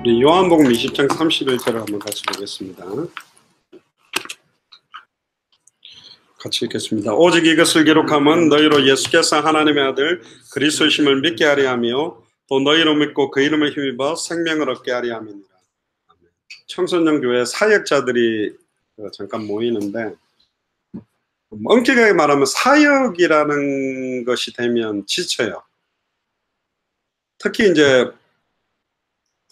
우리 요한복음 20장 31절을 한번 같이 보겠습니다. 같이 읽겠습니다. 오직 이것을 기록함은 너희로 예수께서 하나님의 아들 그리스도이심을 믿게 하려 하며 또 너희로 믿고 그 이름을 힘입어 생명을 얻게 하려 함이니라. 청소년 교회 사역자들이 잠깐 모이는데, 엄격하게 말하면 사역이라는 것이 되면 지쳐요. 특히 이제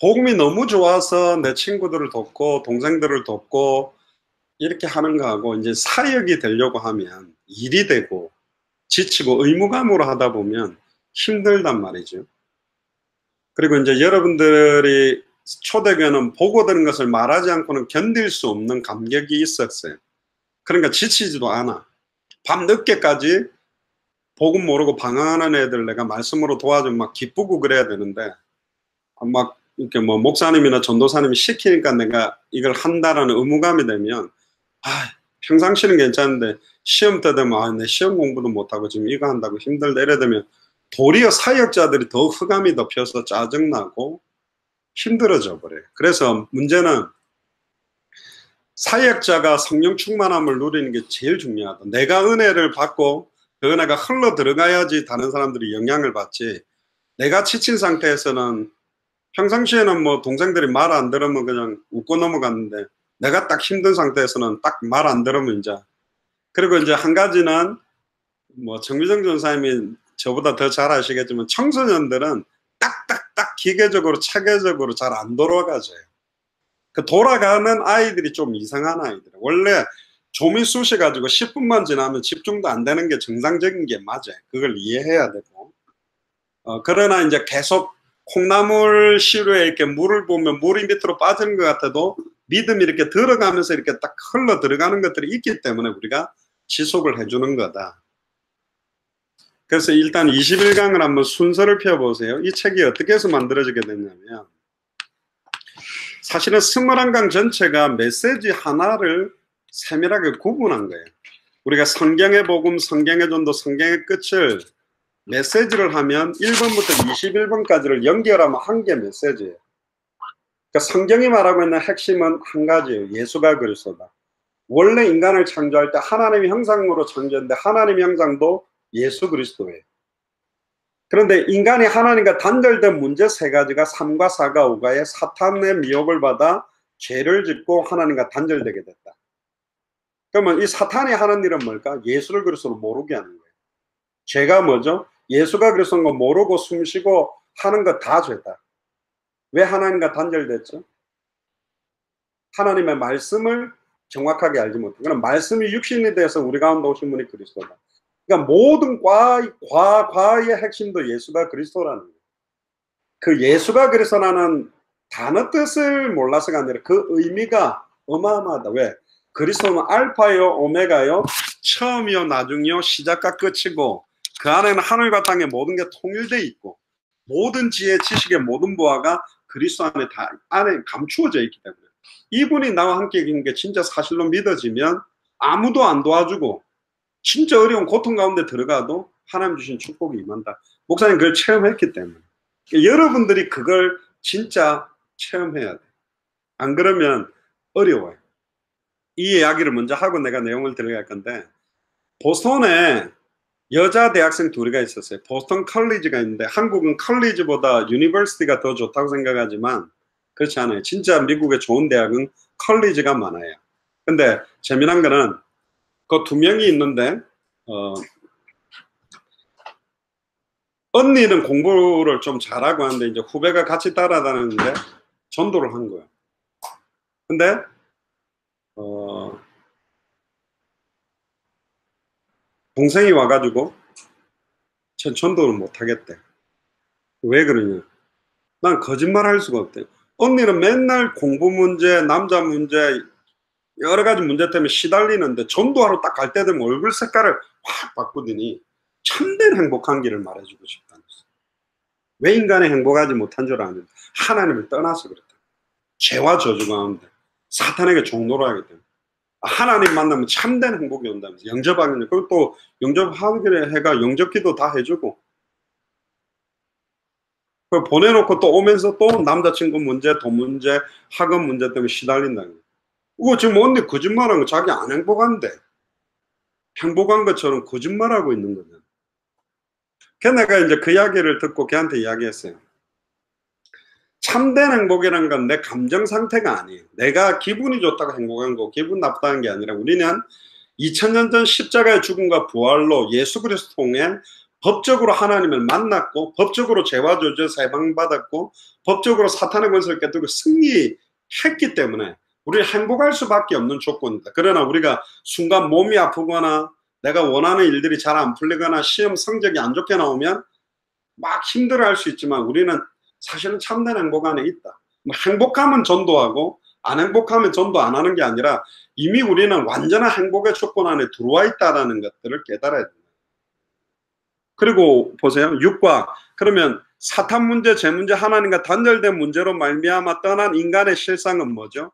복음이 너무 좋아서 내 친구들을 돕고 동생들을 돕고 이렇게 하는 거하고 이제 사역이 되려고 하면 일이 되고 지치고 의무감으로 하다 보면 힘들단 말이죠. 그리고 이제 여러분들이 초대교회는 보고 들은 것을 말하지 않고는 견딜 수 없는 감격이 있었어요. 그러니까 지치지도 않아. 밤 늦게까지 복음 모르고 방황하는 애들 내가 말씀으로 도와주면 막 기쁘고 그래야 되는데, 막 이렇게 뭐 목사님이나 전도사님이 시키니까 내가 이걸 한다라는 의무감이 되면, 평상시는 괜찮은데 시험 때 되면 내 시험 공부도 못하고 지금 이거 한다고 힘들다 이래 되면 도리어 사역자들이 더 흑암이 덮여서 짜증나고 힘들어져 버려요. 그래서 문제는 사역자가 성령 충만함을 누리는 게 제일 중요하다. 내가 은혜를 받고 그 은혜가 흘러 들어가야지 다른 사람들이 영향을 받지, 내가 지친 상태에서는 평상시에는 뭐 동생들이 말 안 들으면 그냥 웃고 넘어갔는데, 내가 딱 힘든 상태에서는 딱 말 안 들으면 이제, 그리고 이제 한 가지는 뭐 정미정 전사님이 저보다 더 잘 아시겠지만 청소년들은 딱딱딱 기계적으로 체계적으로 잘 안 돌아가져요. 그 돌아가는 아이들이 좀 이상한 아이들. 원래 좀이 쑤셔가지고 10분만 지나면 집중도 안 되는 게 정상적인 게 맞아요. 그걸 이해해야 되고. 그러나 이제 계속 콩나물 시루에 이렇게 물을 보면 물이 밑으로 빠지는 것 같아도 믿음이 이렇게 들어가면서 이렇게 딱 흘러 들어가는 것들이 있기 때문에 우리가 지속을 해주는 거다. 그래서 일단 21강을 한번 순서를 펴보세요. 이 책이 어떻게 해서 만들어지게 됐냐면, 사실은 21강 전체가 메시지 하나를 세밀하게 구분한 거예요. 우리가 성경의 복음, 성경의 전도, 성경의 끝을 메시지를 하면 1번부터 21번까지를 연결하면 한 개 메시지예요. 그러니까 성경이 말하고 있는 핵심은 한 가지예요. 예수가 그리스도다. 원래 인간을 창조할 때 하나님의 형상으로 창조했는데 하나님의 형상도 예수 그리스도예요. 그런데 인간이 하나님과 단절된 문제 세 가지가 3과 4가 5가의 사탄의 미혹을 받아 죄를 짓고 하나님과 단절되게 됐다. 그러면 이 사탄이 하는 일은 뭘까? 예수를 그리스도로 모르게 하는 거예요. 죄가 뭐죠? 예수가 그리스도인 거 모르고 숨쉬고 하는 거 다 죄다. 왜 하나님과 단절됐죠? 하나님의 말씀을 정확하게 알지 못해. 그럼 말씀이 육신이 돼서 우리 가운데 오신 분이 그리스도다. 그러니까 모든 과의 핵심도 예수가 그리스도라는 거예요. 그 예수가 그리스도라는 단어 뜻을 몰라서가 아니라 그 의미가 어마어마하다. 왜? 그리스도는 알파요 오메가요, 처음이요 나중이요, 시작과 끝이고, 그 안에는 하늘과 땅의 모든 게 통일되어 있고 모든 지혜 지식의 모든 보화가 그리스도 안에 다 안에 감추어져 있기 때문에 이분이 나와 함께 있는 게 진짜 사실로 믿어지면 아무도 안 도와주고 진짜 어려운 고통 가운데 들어가도 하나님 주신 축복이 임한다. 목사님 그걸 체험했기 때문에. 여러분들이 그걸 진짜 체험해야 돼. 안 그러면 어려워요. 이 이야기를 먼저 하고 내가 내용을 들어갈 건데, 보스턴에 여자 대학생 둘이가 있었어요. 보스턴 컬리지가 있는데, 한국은 컬리지보다 유니버시티가 더 좋다고 생각하지만 그렇지 않아요. 진짜 미국의 좋은 대학은 컬리지가 많아요. 근데 재미난 거는 그 두 명이 있는데, 언니는 공부를 좀 잘하고 하는데 이제 후배가 같이 따라다니는데 전도를 한 거예요. 근데 동생이 와가지고 전 전도를 못 하겠대. 왜 그러냐? 난 거짓말 할 수가 없대. 언니는 맨날 공부 문제, 남자 문제, 여러 가지 문제 때문에 시달리는데 전도하러 딱 갈 때 되면 얼굴 색깔을 확 바꾸더니 참된 행복한 길을 말해주고 싶다면서. 왜 인간이 행복하지 못한 줄 아는데 하나님을 떠나서 그랬다. 죄와 저주 가운데 사탄에게 종노릇하기 때문에 하나님 만나면 참된 행복이 온다면서. 영접하겠네. 그리고 또 영접하기를 해가 영접기도 다 해주고. 보내놓고 또 오면서 또 남자친구 문제, 돈 문제, 학업 문제 때문에 시달린다는 거예요. 그거 지금 언니 거짓말하는 거 자기 안 행복한데. 행복한 것처럼 거짓말하고 있는 거잖아. 그래서 내가 이제 그 이야기를 듣고 걔한테 이야기했어요. 참된 행복이라는 건 내 감정 상태가 아니에요. 내가 기분이 좋다고 행복한 거, 기분 나쁘다는 게 아니라 우리는 2000년 전 십자가의 죽음과 부활로 예수 그리스도 통해 법적으로 하나님을 만났고, 법적으로 죄와 저주에서 해방받았고, 법적으로 사탄의 권세를 깨뜨리고 승리했기 때문에 우리는 행복할 수밖에 없는 조건이다. 그러나 우리가 순간 몸이 아프거나 내가 원하는 일들이 잘 안 풀리거나 시험 성적이 안 좋게 나오면 막 힘들어할 수 있지만 우리는 사실은 참된 행복 안에 있다. 행복하면 전도하고 안 행복하면 전도 안 하는 게 아니라 이미 우리는 완전한 행복의 조건 안에 들어와 있다는 것들을 깨달아야 된다. 그리고 보세요. 6과 그러면 사탄 문제, 죄 문제, 하나님과 단절된 문제로 말미암아 떠난 인간의 실상은 뭐죠?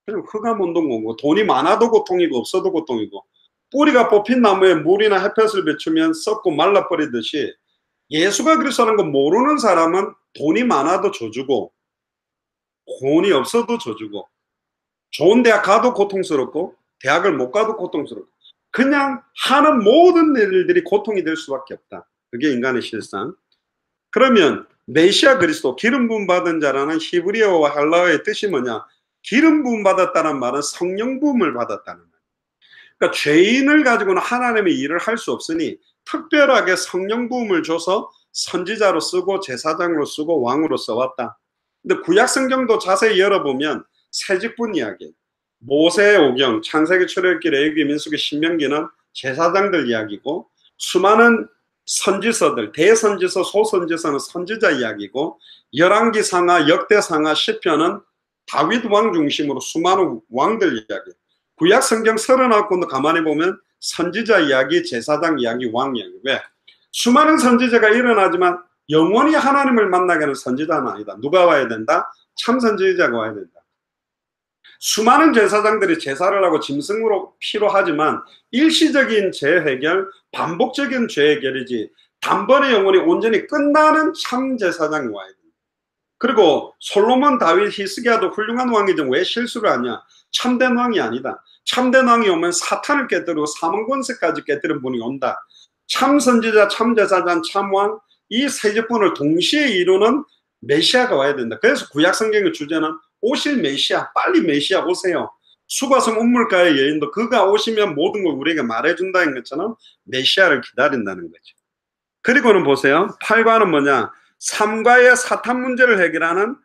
그냥 흑암 운동공고 돈이 많아도 고통이고 없어도 고통이고 뿌리가 뽑힌 나무에 물이나 햇볕을 비추면 썩고 말라버리듯이 예수가 그리스도라는 거 모르는 사람은 돈이 많아도 저주고 돈이 없어도 저주고 좋은 대학 가도 고통스럽고 대학을 못 가도 고통스럽고 그냥 하는 모든 일들이 고통이 될 수밖에 없다. 그게 인간의 실상. 그러면 메시아 그리스도 기름 부음 받은 자라는 히브리어와 헬라어의 뜻이 뭐냐? 기름 부음 받았다는 말은 성령 부음을 받았다는 말. 그러니까 죄인을 가지고는 하나님의 일을 할 수 없으니 특별하게 성령 부음을 줘서 선지자로 쓰고 제사장으로 쓰고 왕으로 써왔다. 근데 구약 성경도 자세히 열어보면 세 직분 이야기, 모세의 오경, 창세기, 출애굽기, 레위기, 민수기, 신명기는 제사장들 이야기고 수많은 선지서들, 대선지서, 소선지서는 선지자 이야기고 열왕기상하, 역대상하, 시편은 다윗 왕 중심으로 수많은 왕들 이야기. 구약 성경 39권도 가만히 보면 선지자 이야기, 제사장 이야기, 왕 이야기. 왜? 수많은 선지자가 일어나지만 영원히 하나님을 만나게 하는 선지자는 아니다. 누가 와야 된다? 참 선지자가 와야 된다. 수많은 제사장들이 제사를 하고 짐승으로 피로 하지만 일시적인 죄 해결, 반복적인 죄 해결이지 단번에 영원히 온전히 끝나는 참 제사장이 와야 된다. 그리고 솔로몬, 다윗, 히스기야도 훌륭한 왕이지만 왜 실수를 하냐? 참된 왕이 아니다. 참된 왕이 오면 사탄을 깨뜨리고 사망 권세까지 깨뜨리는 분이 온다. 참 선지자, 참 제사장, 참 왕, 이 세 직분을 동시에 이루는 메시아가 와야 된다. 그래서 구약 성경의 주제는 오실 메시아, 빨리 메시아 오세요. 수가성 운물가의 여인도 그가 오시면 모든 걸 우리에게 말해준다는 것처럼 메시아를 기다린다는 거죠. 그리고는 보세요. 8과는 뭐냐? 3과의 사탄 문제를 해결하는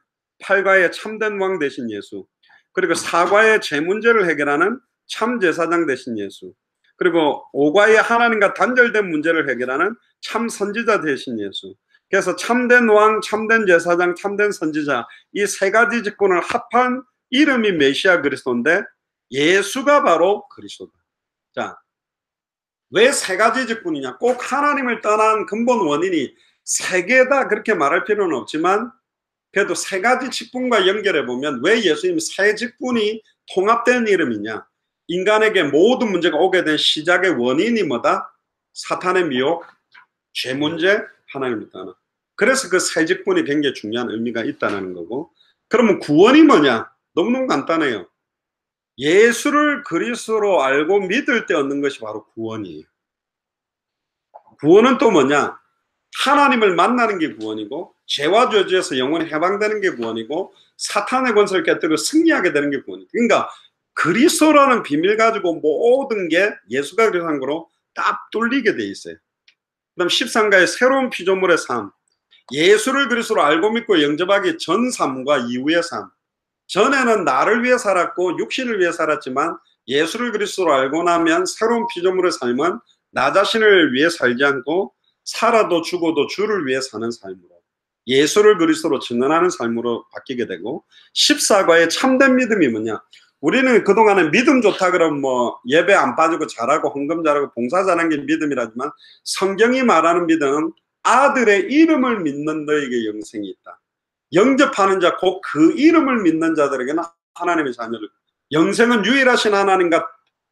8과의 참된 왕 되신 예수. 그리고 4과의 죄 문제를 해결하는 참 제사장 되신 예수. 그리고 5과의 하나님과 단절된 문제를 해결하는 참 선지자 되신 예수. 그래서 참된 왕, 참된 제사장, 참된 선지자 이 세 가지 직분을 합한 이름이 메시아 그리스도인데 예수가 바로 그리스도다. 자, 왜 세 가지 직분이냐? 꼭 하나님을 떠난 근본 원인이 세 개다 그렇게 말할 필요는 없지만 그래도 세 가지 직분과 연결해 보면 왜 예수님 세 직분이 통합된 이름이냐? 인간에게 모든 문제가 오게 된 시작의 원인이 뭐다? 사탄의 미혹, 죄 문제, 하나님을 떠나. 그래서 그 세 직분이 굉장히 중요한 의미가 있다는 거고. 그러면 구원이 뭐냐? 너무너무 간단해요. 예수를 그리스도로 알고 믿을 때 얻는 것이 바로 구원이에요. 구원은 또 뭐냐? 하나님을 만나는 게 구원이고 죄와 저주에서 영원히 해방되는 게 구원이고 사탄의 권세를 깨뜨리고 승리하게 되는 게 구원이에요. 그러니까 그리스도라는 비밀 가지고 모든 게 예수가 그리스도한 거로 딱 뚫리게 돼 있어요. 그 다음 13가의 새로운 피조물의 삶. 예수를 그리스도로 알고 믿고 영접하기 전 삶과 이후의 삶. 전에는 나를 위해 살았고 육신을 위해 살았지만 예수를 그리스도로 알고 나면 새로운 피조물의 삶은 나 자신을 위해 살지 않고 살아도 죽어도 주를 위해 사는 삶으로 예수를 그리스도로 증언하는 삶으로 바뀌게 되고 14과의 참된 믿음이 뭐냐? 우리는 그동안에 믿음 좋다 그러면 뭐 예배 안 빠지고 잘하고 헌금 잘하고 봉사 잘하는 게 믿음이라지만 성경이 말하는 믿음은 아들의 이름을 믿는 너에게 영생이 있다. 영접하는 자 곧 그 이름을 믿는 자들에게는 하나님의 자녀를 영생은 유일하신 하나님과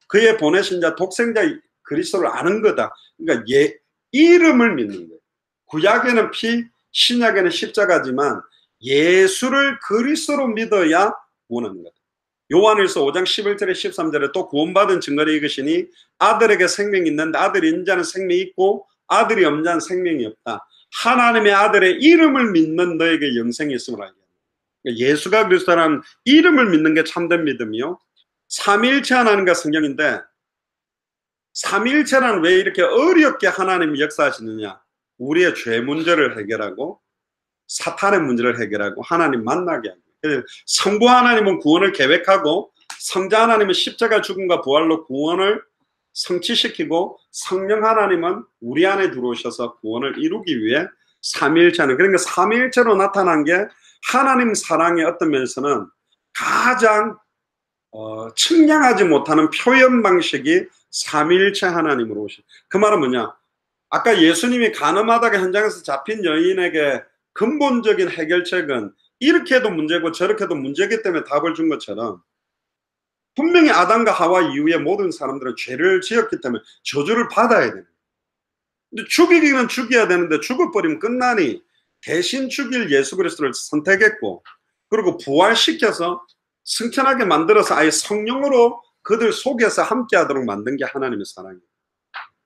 그의 보내신 자 독생자 그리스도를 아는 거다. 그러니까 이름을 믿는 거예요. 구약에는 피, 신약에는 십자가지만 예수를 그리스도로 믿어야 구원하는 거다. 요한일서 5장 11절에 13절에 또 구원받은 증거를 이것이니 아들에게 생명이 있는데 아들이 있는 자는 생명이 있고 아들이 없는 자는 생명이 없다. 하나님의 아들의 이름을 믿는 너에게 영생이 있음을 알게 합니다. 예수가 그리스도라는 이름을 믿는 게 참된 믿음이요. 삼위일체 하나님과 성경인데 삼위일체란 왜 이렇게 어렵게 하나님이 역사하시느냐. 우리의 죄 문제를 해결하고 사탄의 문제를 해결하고 하나님 만나게 하고, 성부 하나님은 구원을 계획하고 성자 하나님은 십자가 죽음과 부활로 구원을 성취시키고 성령 하나님은 우리 안에 들어오셔서 구원을 이루기 위해 삼위일체는, 그러니까 삼위일체로 나타난 게 하나님 사랑의 어떤 면에서는 가장 측량하지 못하는 표현 방식이 삼위일체 하나님으로 오신. 그 말은 뭐냐, 아까 예수님이 가늠하다가 현장에서 잡힌 여인에게 근본적인 해결책은 이렇게 해도 문제고 저렇게 해도 문제이기 때문에 답을 준 것처럼 분명히 아담과 하와 이후에 모든 사람들은 죄를 지었기 때문에 저주를 받아야 됩니다. 근데 죽이기는 죽여야 되는데 죽어버리면 끝나니 대신 죽일 예수 그리스도를 선택했고, 그리고 부활시켜서 승천하게 만들어서 아예 성령으로 그들 속에서 함께하도록 만든 게 하나님의 사랑입니다.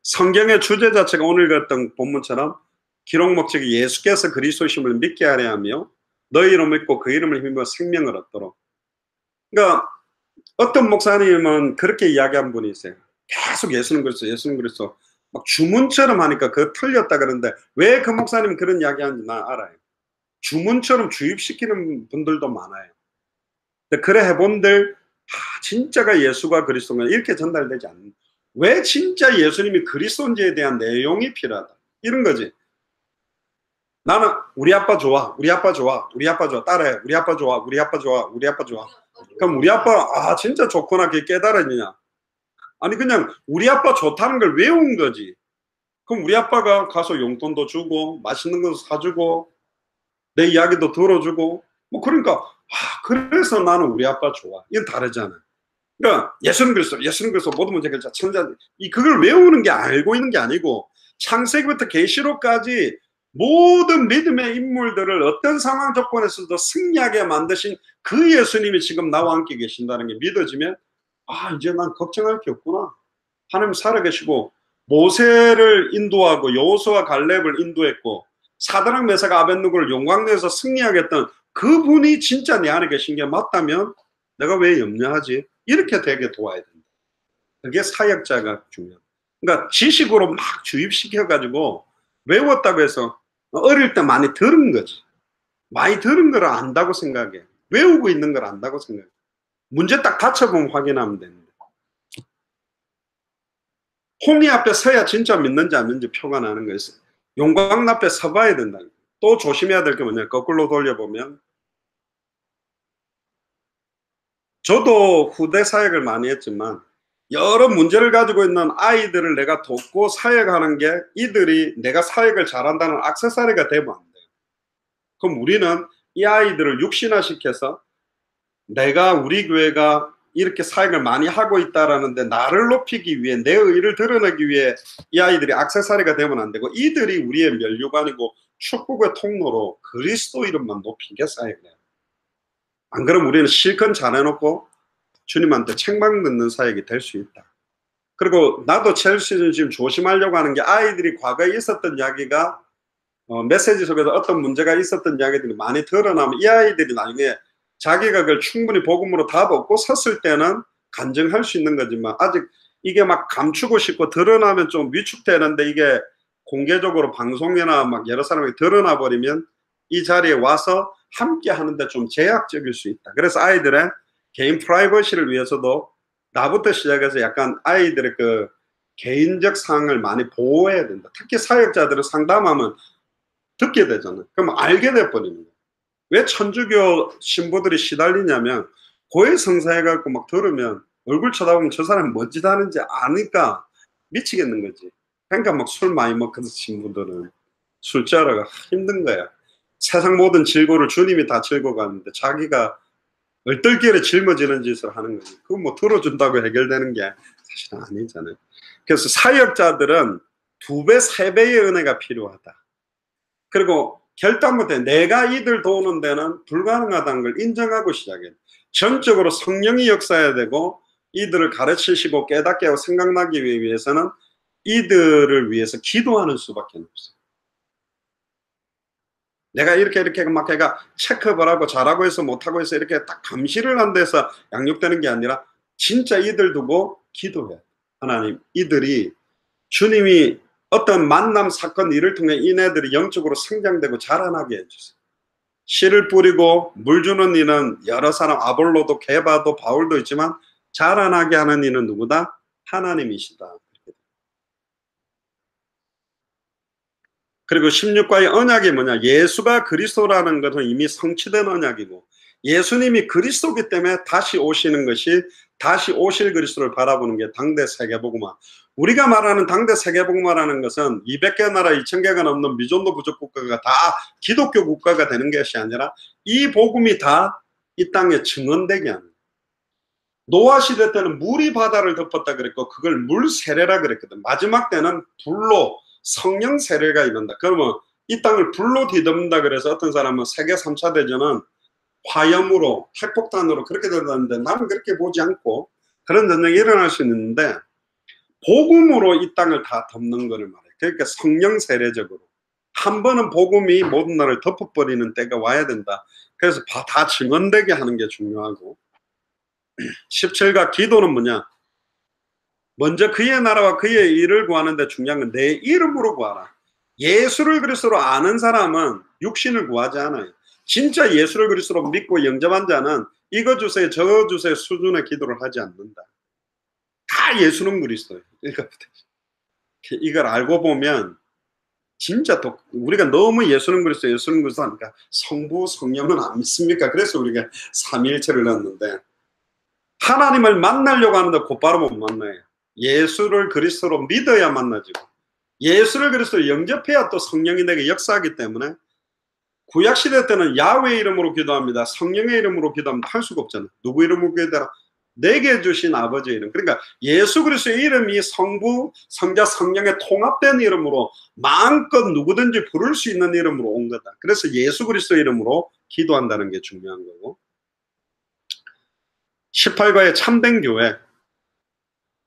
성경의 주제 자체가 오늘 봤던 본문처럼 기록 목적이 예수께서 그리스도심을 믿게 하려 하며 너희 이름을 믿고 그 이름을 힘입어 생명을 얻도록. 그러니까 어떤 목사님은 그렇게 이야기한 분이 있어요. 계속 예수는 그리스도, 예수는 그리스도 막 주문처럼 하니까 그거 틀렸다 그러는데 왜 그 목사님은 그런 이야기하는지 나 알아요. 주문처럼 주입시키는 분들도 많아요. 근데 그래 해본들 진짜가 예수가 그리스도인가 이렇게 전달되지 않는, 왜 진짜 예수님이 그리스도인지에 대한 내용이 필요하다 이런 거지. 나는 우리 아빠 좋아, 우리 아빠 좋아, 우리 아빠 좋아, 따라해, 우리 아빠 좋아, 우리 아빠 좋아, 우리 아빠 좋아. 그럼 우리 아빠 진짜 좋구나 그게 깨달았느냐? 아니 그냥 우리 아빠 좋다는 걸 외운 거지. 그럼 우리 아빠가 가서 용돈도 주고 맛있는 것도 사주고 내 이야기도 들어주고 뭐 그러니까 그래서 나는 우리 아빠 좋아. 이건 다르잖아. 그러니까 예수는 그리스도, 예수는 그리스도 모든 문제 해결자 천자, 그걸 외우는 게 알고 있는 게 아니고 창세기부터 계시록까지 모든 믿음의 인물들을 어떤 상황 조건에서도 승리하게 만드신 그 예수님이 지금 나와 함께 계신다는 게 믿어지면 이제 난 걱정할 게 없구나. 하나님 살아계시고 모세를 인도하고 여호수아 갈렙을 인도했고 사드락 메삭 아벳느고를 용광로에서 승리하게 했던 그분이 진짜 내 안에 계신 게 맞다면 내가 왜 염려하지? 이렇게 되게 도와야 된다. 그게 사역자가 중요합니다. 그러니까 지식으로 막 주입시켜가지고 외웠다고 해서 어릴 때 많이 들은 거지. 많이 들은 걸 안다고 생각해. 외우고 있는 걸 안다고 생각해. 문제 딱 닥쳐보면 확인하면 됩니다. 홍해 앞에 서야 진짜 믿는지 안 믿는지 표가 나는 거예요. 용광로 앞에 서봐야 된다. 또 조심해야 될 게 뭐냐, 거꾸로 돌려보면 저도 후대 사역을 많이 했지만 여러 문제를 가지고 있는 아이들을 내가 돕고 사역하는 게 이들이 내가 사역을 잘한다는 액세서리가 되면 안 돼요. 그럼 우리는 이 아이들을 육신화시켜서 내가 우리 교회가 이렇게 사역을 많이 하고 있다라는데 나를 높이기 위해 내 의의를 드러내기 위해 이 아이들이 액세서리가 되면 안 되고 이들이 우리의 면류관이고 축복의 통로로 그리스도 이름만 높이게 사역해요. 안 그러면 우리는 실컷 잘해놓고 주님한테 책망 듣는 사역이 될 수 있다. 그리고 나도 첼시는 지금 조심하려고 하는 게 아이들이 과거에 있었던 이야기가 메시지 속에서 어떤 문제가 있었던 이야기들이 많이 드러나면 이 아이들이 나중에 자기가 그걸 충분히 복음으로 답 얻고 섰을 때는 간증할 수 있는 거지만 아직 이게 막 감추고 싶고 드러나면 좀 위축되는데 이게 공개적으로 방송이나 막 여러 사람에게 드러나 버리면 이 자리에 와서 함께 하는데 좀 제약적일 수 있다. 그래서 아이들의 개인 프라이버시를 위해서도 나부터 시작해서 약간 아이들의 그 개인적 사항을 많이 보호해야 된다. 특히 사역자들은 상담하면 듣게 되잖아요. 그럼 알게 돼버리는 거예요. 왜 천주교 신부들이 시달리냐면 고해성사해갖고 막 들으면 얼굴 쳐다보면 저 사람이 뭔 짓 하는지 아니까 미치겠는 거지. 그러니까 막 술 많이 먹거든. 신부들은 술자라가 힘든 거야. 세상 모든 질고를 주님이 다 질고 가는데 자기가 얼떨결에 짊어지는 짓을 하는 거지. 그거 뭐 들어준다고 해결되는 게 사실은 아니잖아요. 그래서 사역자들은 2배, 3배의 은혜가 필요하다. 그리고 결단부터 내가 이들 도우는 데는 불가능하다는 걸 인정하고 시작해요. 전적으로 성령이 역사해야 되고 이들을 가르치시고 깨닫게 하고 생각나기 위해서는 이들을 위해서 기도하는 수밖에 없어요. 내가 이렇게 막 걔가 체크업을 하고 잘하고 해서 못하고 해서 이렇게 딱 감시를 한 데서 양육되는 게 아니라 진짜 이들 두고 기도해요. 하나님, 이들이 주님이 어떤 만남 사건 일을 통해 이네들이 영적으로 성장되고 자라나게 해주세요. 씨를 뿌리고 물 주는 이는 여러 사람, 아볼로도 게바도 바울도 있지만 자라나게 하는 이는 누구다? 하나님이시다. 그리고 16과의 언약이 뭐냐? 예수가 그리스도라는 것은 이미 성취된 언약이고 예수님이 그리스도기 때문에 다시 오시는 것이 다시 오실 그리스도를 바라보는 게 당대 세계복음화. 우리가 말하는 당대 세계복음화라는 것은 200개 나라 2000개가 넘는 미존도 부족 국가가 다 기독교 국가가 되는 것이 아니라 이 복음이 다 이 땅에 증언되게 하는. 노아 시대 때는 물이 바다를 덮었다 그랬고 그걸 물 세례라 그랬거든. 마지막 때는 불로 성령 세례가 일어난다. 그러면 이 땅을 불로 뒤덮는다 그래서 어떤 사람은 세계 3차 대전은 화염으로 핵폭탄으로 그렇게 된다는데 나는 그렇게 보지 않고 그런 전쟁이 일어날 수 있는데 복음으로 이 땅을 다 덮는 것을 말해요. 그러니까 성령 세례적으로 한 번은 복음이 모든 나라를 덮어버리는 때가 와야 된다. 그래서 다 증언되게 하는 게 중요하고 17가 기도는 뭐냐? 먼저 그의 나라와 그의 일을 구하는데 중요한 건 내 이름으로 구하라. 예수를 그리스도로 아는 사람은 육신을 구하지 않아요. 진짜 예수를 그리스도로 믿고 영접한 자는 이거 주세요 저거 주세요 수준의 기도를 하지 않는다. 다 예수는 그리스도예요. 이걸 알고 보면 진짜 우리가 너무 예수는 그리스도 하니까 성부 성령은 안 믿습니까? 그래서 우리가 삼위일체를 넣었는데 하나님을 만나려고 하는데 곧바로 못 만나요. 예수를 그리스도로 믿어야 만나지고 예수를 그리스도로 영접해야 또 성령이 내게 역사하기 때문에 구약시대 때는 야훼 이름으로 기도합니다. 성령의 이름으로 기도하면 할 수가 없잖아요. 누구 이름으로 기도하라? 내게 주신 아버지의 이름. 그러니까 예수 그리스도의 이름이 성부, 성자, 성령의 통합된 이름으로 마음껏 누구든지 부를 수 있는 이름으로 온 거다. 그래서 예수 그리스도의 이름으로 기도한다는 게 중요한 거고 18과의 참된 교회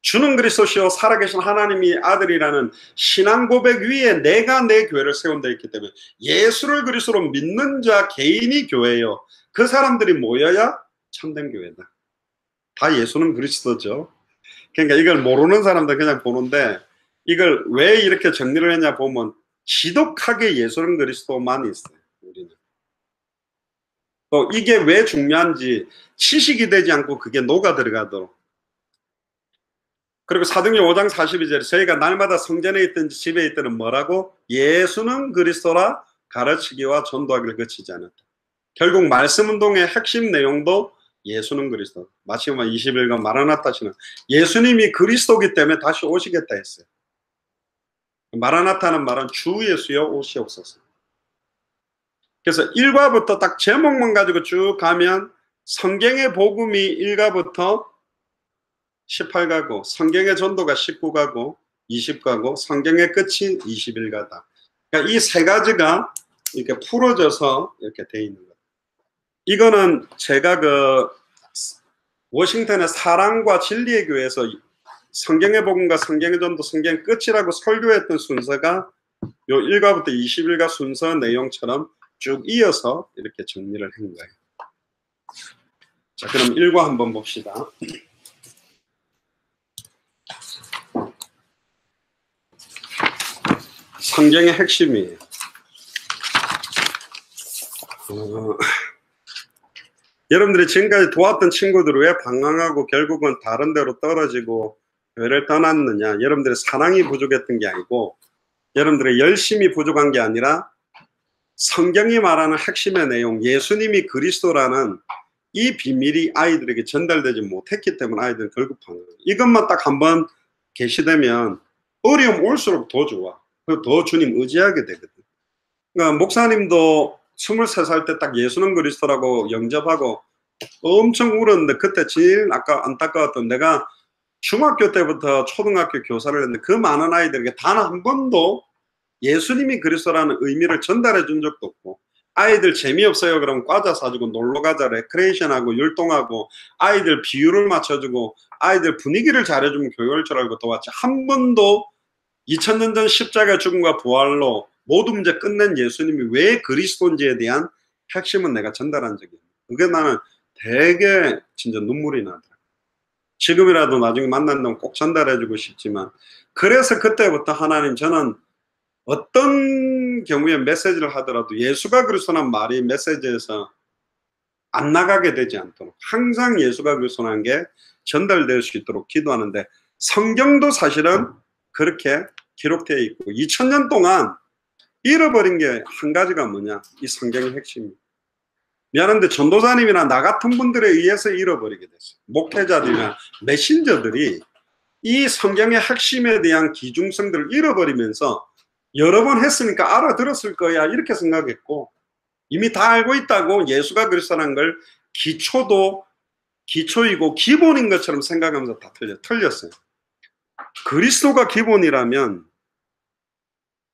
주는 그리스도시요 살아계신 하나님이 아들이라는 신앙 고백 위에 내가 내 교회를 세운다 했기 때문에 예수를 그리스도로 믿는 자 개인이 교회예요. 그 사람들이 모여야 참된 교회다. 다 예수는 그리스도죠. 그러니까 이걸 모르는 사람들 그냥 보는데 이걸 왜 이렇게 정리를 했냐 보면 지독하게 예수는 그리스도만 있어요. 우리는. 또 이게 왜 중요한지 지식이 되지 않고 그게 녹아 들어가도록. 그리고 사도행전 5장 42절에 저희가 날마다 성전에 있든지 집에 있든 뭐라고? 예수는 그리스도라 가르치기와 전도하기를 그치지 않았다. 결국 말씀운동의 핵심 내용도 예수는 그리스도. 마치면 21권 마라나타시는 예수님이 그리스도기 때문에 다시 오시겠다 했어요. 마라나타는 말은 주 예수여 오시옵소서. 그래서 1과부터 딱 제목만 가지고 쭉 가면 성경의 복음이 1과부터 18가고 성경의 전도가 19가고 20가고 성경의 끝이 21가다. 그러니까 이 세 가지가 이렇게 풀어져서 이렇게 돼 있는 거예요. 이거는 제가 그 워싱턴의 사랑과 진리의 교회에서 성경의 복음과 성경의 전도 성경의 끝이라고 설교했던 순서가 요 1과부터 21가 순서 내용처럼 쭉 이어서 이렇게 정리를 한 거예요. 자, 그럼 1과 한번 봅시다. 성경의 핵심이에요. 여러분들이 지금까지 도왔던 친구들을 왜 방황하고 결국은 다른 데로 떨어지고 교회를 떠났느냐? 여러분들의 사랑이 부족했던 게 아니고 여러분들의 열심이 부족한 게 아니라 성경이 말하는 핵심의 내용, 예수님이 그리스도라는 이 비밀이 아이들에게 전달되지 못했기 때문에 아이들은 결국한 거예요. 이것만 딱 한번 계시되면 어려움 올수록 더 좋아. 더 주님 의지하게 되거든. 그러니까 목사님도 23살 때 딱 예수는 그리스도라고 영접하고 엄청 울었는데 그때 제일 안타까웠던 내가 중학교 때부터 초등학교 교사를 했는데 그 많은 아이들에게 단 한 번도 예수님이 그리스도라는 의미를 전달해 준 적도 없고, 아이들 재미없어요 그러면 과자 사주고 놀러가자 레크레이션하고 율동하고 아이들 비율을 맞춰주고 아이들 분위기를 잘해주면 교회를 줄 알고 도왔지, 한 번도 2000년 전 십자가 죽음과 부활로 모든 문제 끝낸 예수님이 왜 그리스도인지에 대한 핵심은 내가 전달한 적이 없어요. 그게 나는 되게 진짜 눈물이 나더라고요. 지금이라도 나중에 만난다면 꼭 전달해주고 싶지만, 그래서 그때부터 하나님, 저는 어떤 경우에 메시지를 하더라도 예수가 그리스도란 말이 메시지에서 안 나가게 되지 않도록 항상 예수가 그리스도라는 게 전달될 수 있도록 기도하는데, 성경도 사실은 그렇게 기록되어 있고 2000년 동안 잃어버린 게 한 가지가 뭐냐, 이 성경의 핵심입니다. 미안한데 전도사님이나 나 같은 분들에 의해서 잃어버리게 됐어요. 목회자들이나 메신저들이 이 성경의 핵심에 대한 기중성들을 잃어버리면서 여러 번 했으니까 알아들었을 거야 이렇게 생각했고, 이미 다 알고 있다고 예수가 그리스도라는 걸 기초도 기초이고 기본인 것처럼 생각하면서 다 틀렸어요. 그리스도가 기본이라면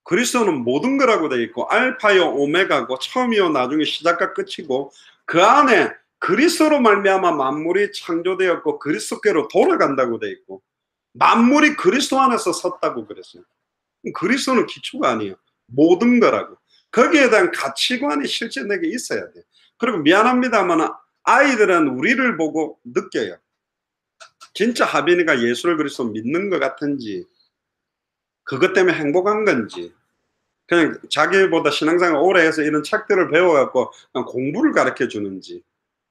그리스도는 모든 거라고 되어 있고 알파요 오메가고 처음이요 나중에 시작과 끝이고, 그 안에 그리스도로 말미암아 만물이 창조되었고 그리스도께로 돌아간다고 되어 있고 만물이 그리스도 안에서 섰다고 그랬어요. 그리스도는 기초가 아니에요. 모든 거라고. 거기에 대한 가치관이 실제 내게 있어야 돼요. 그리고 미안합니다만 아이들은 우리를 보고 느껴요. 진짜 하빈이가 예수를 그리스도 믿는 것 같은지, 그것 때문에 행복한 건지, 그냥 자기보다 신앙생활 오래 해서 이런 책들을 배워갖고 그냥 공부를 가르쳐 주는지.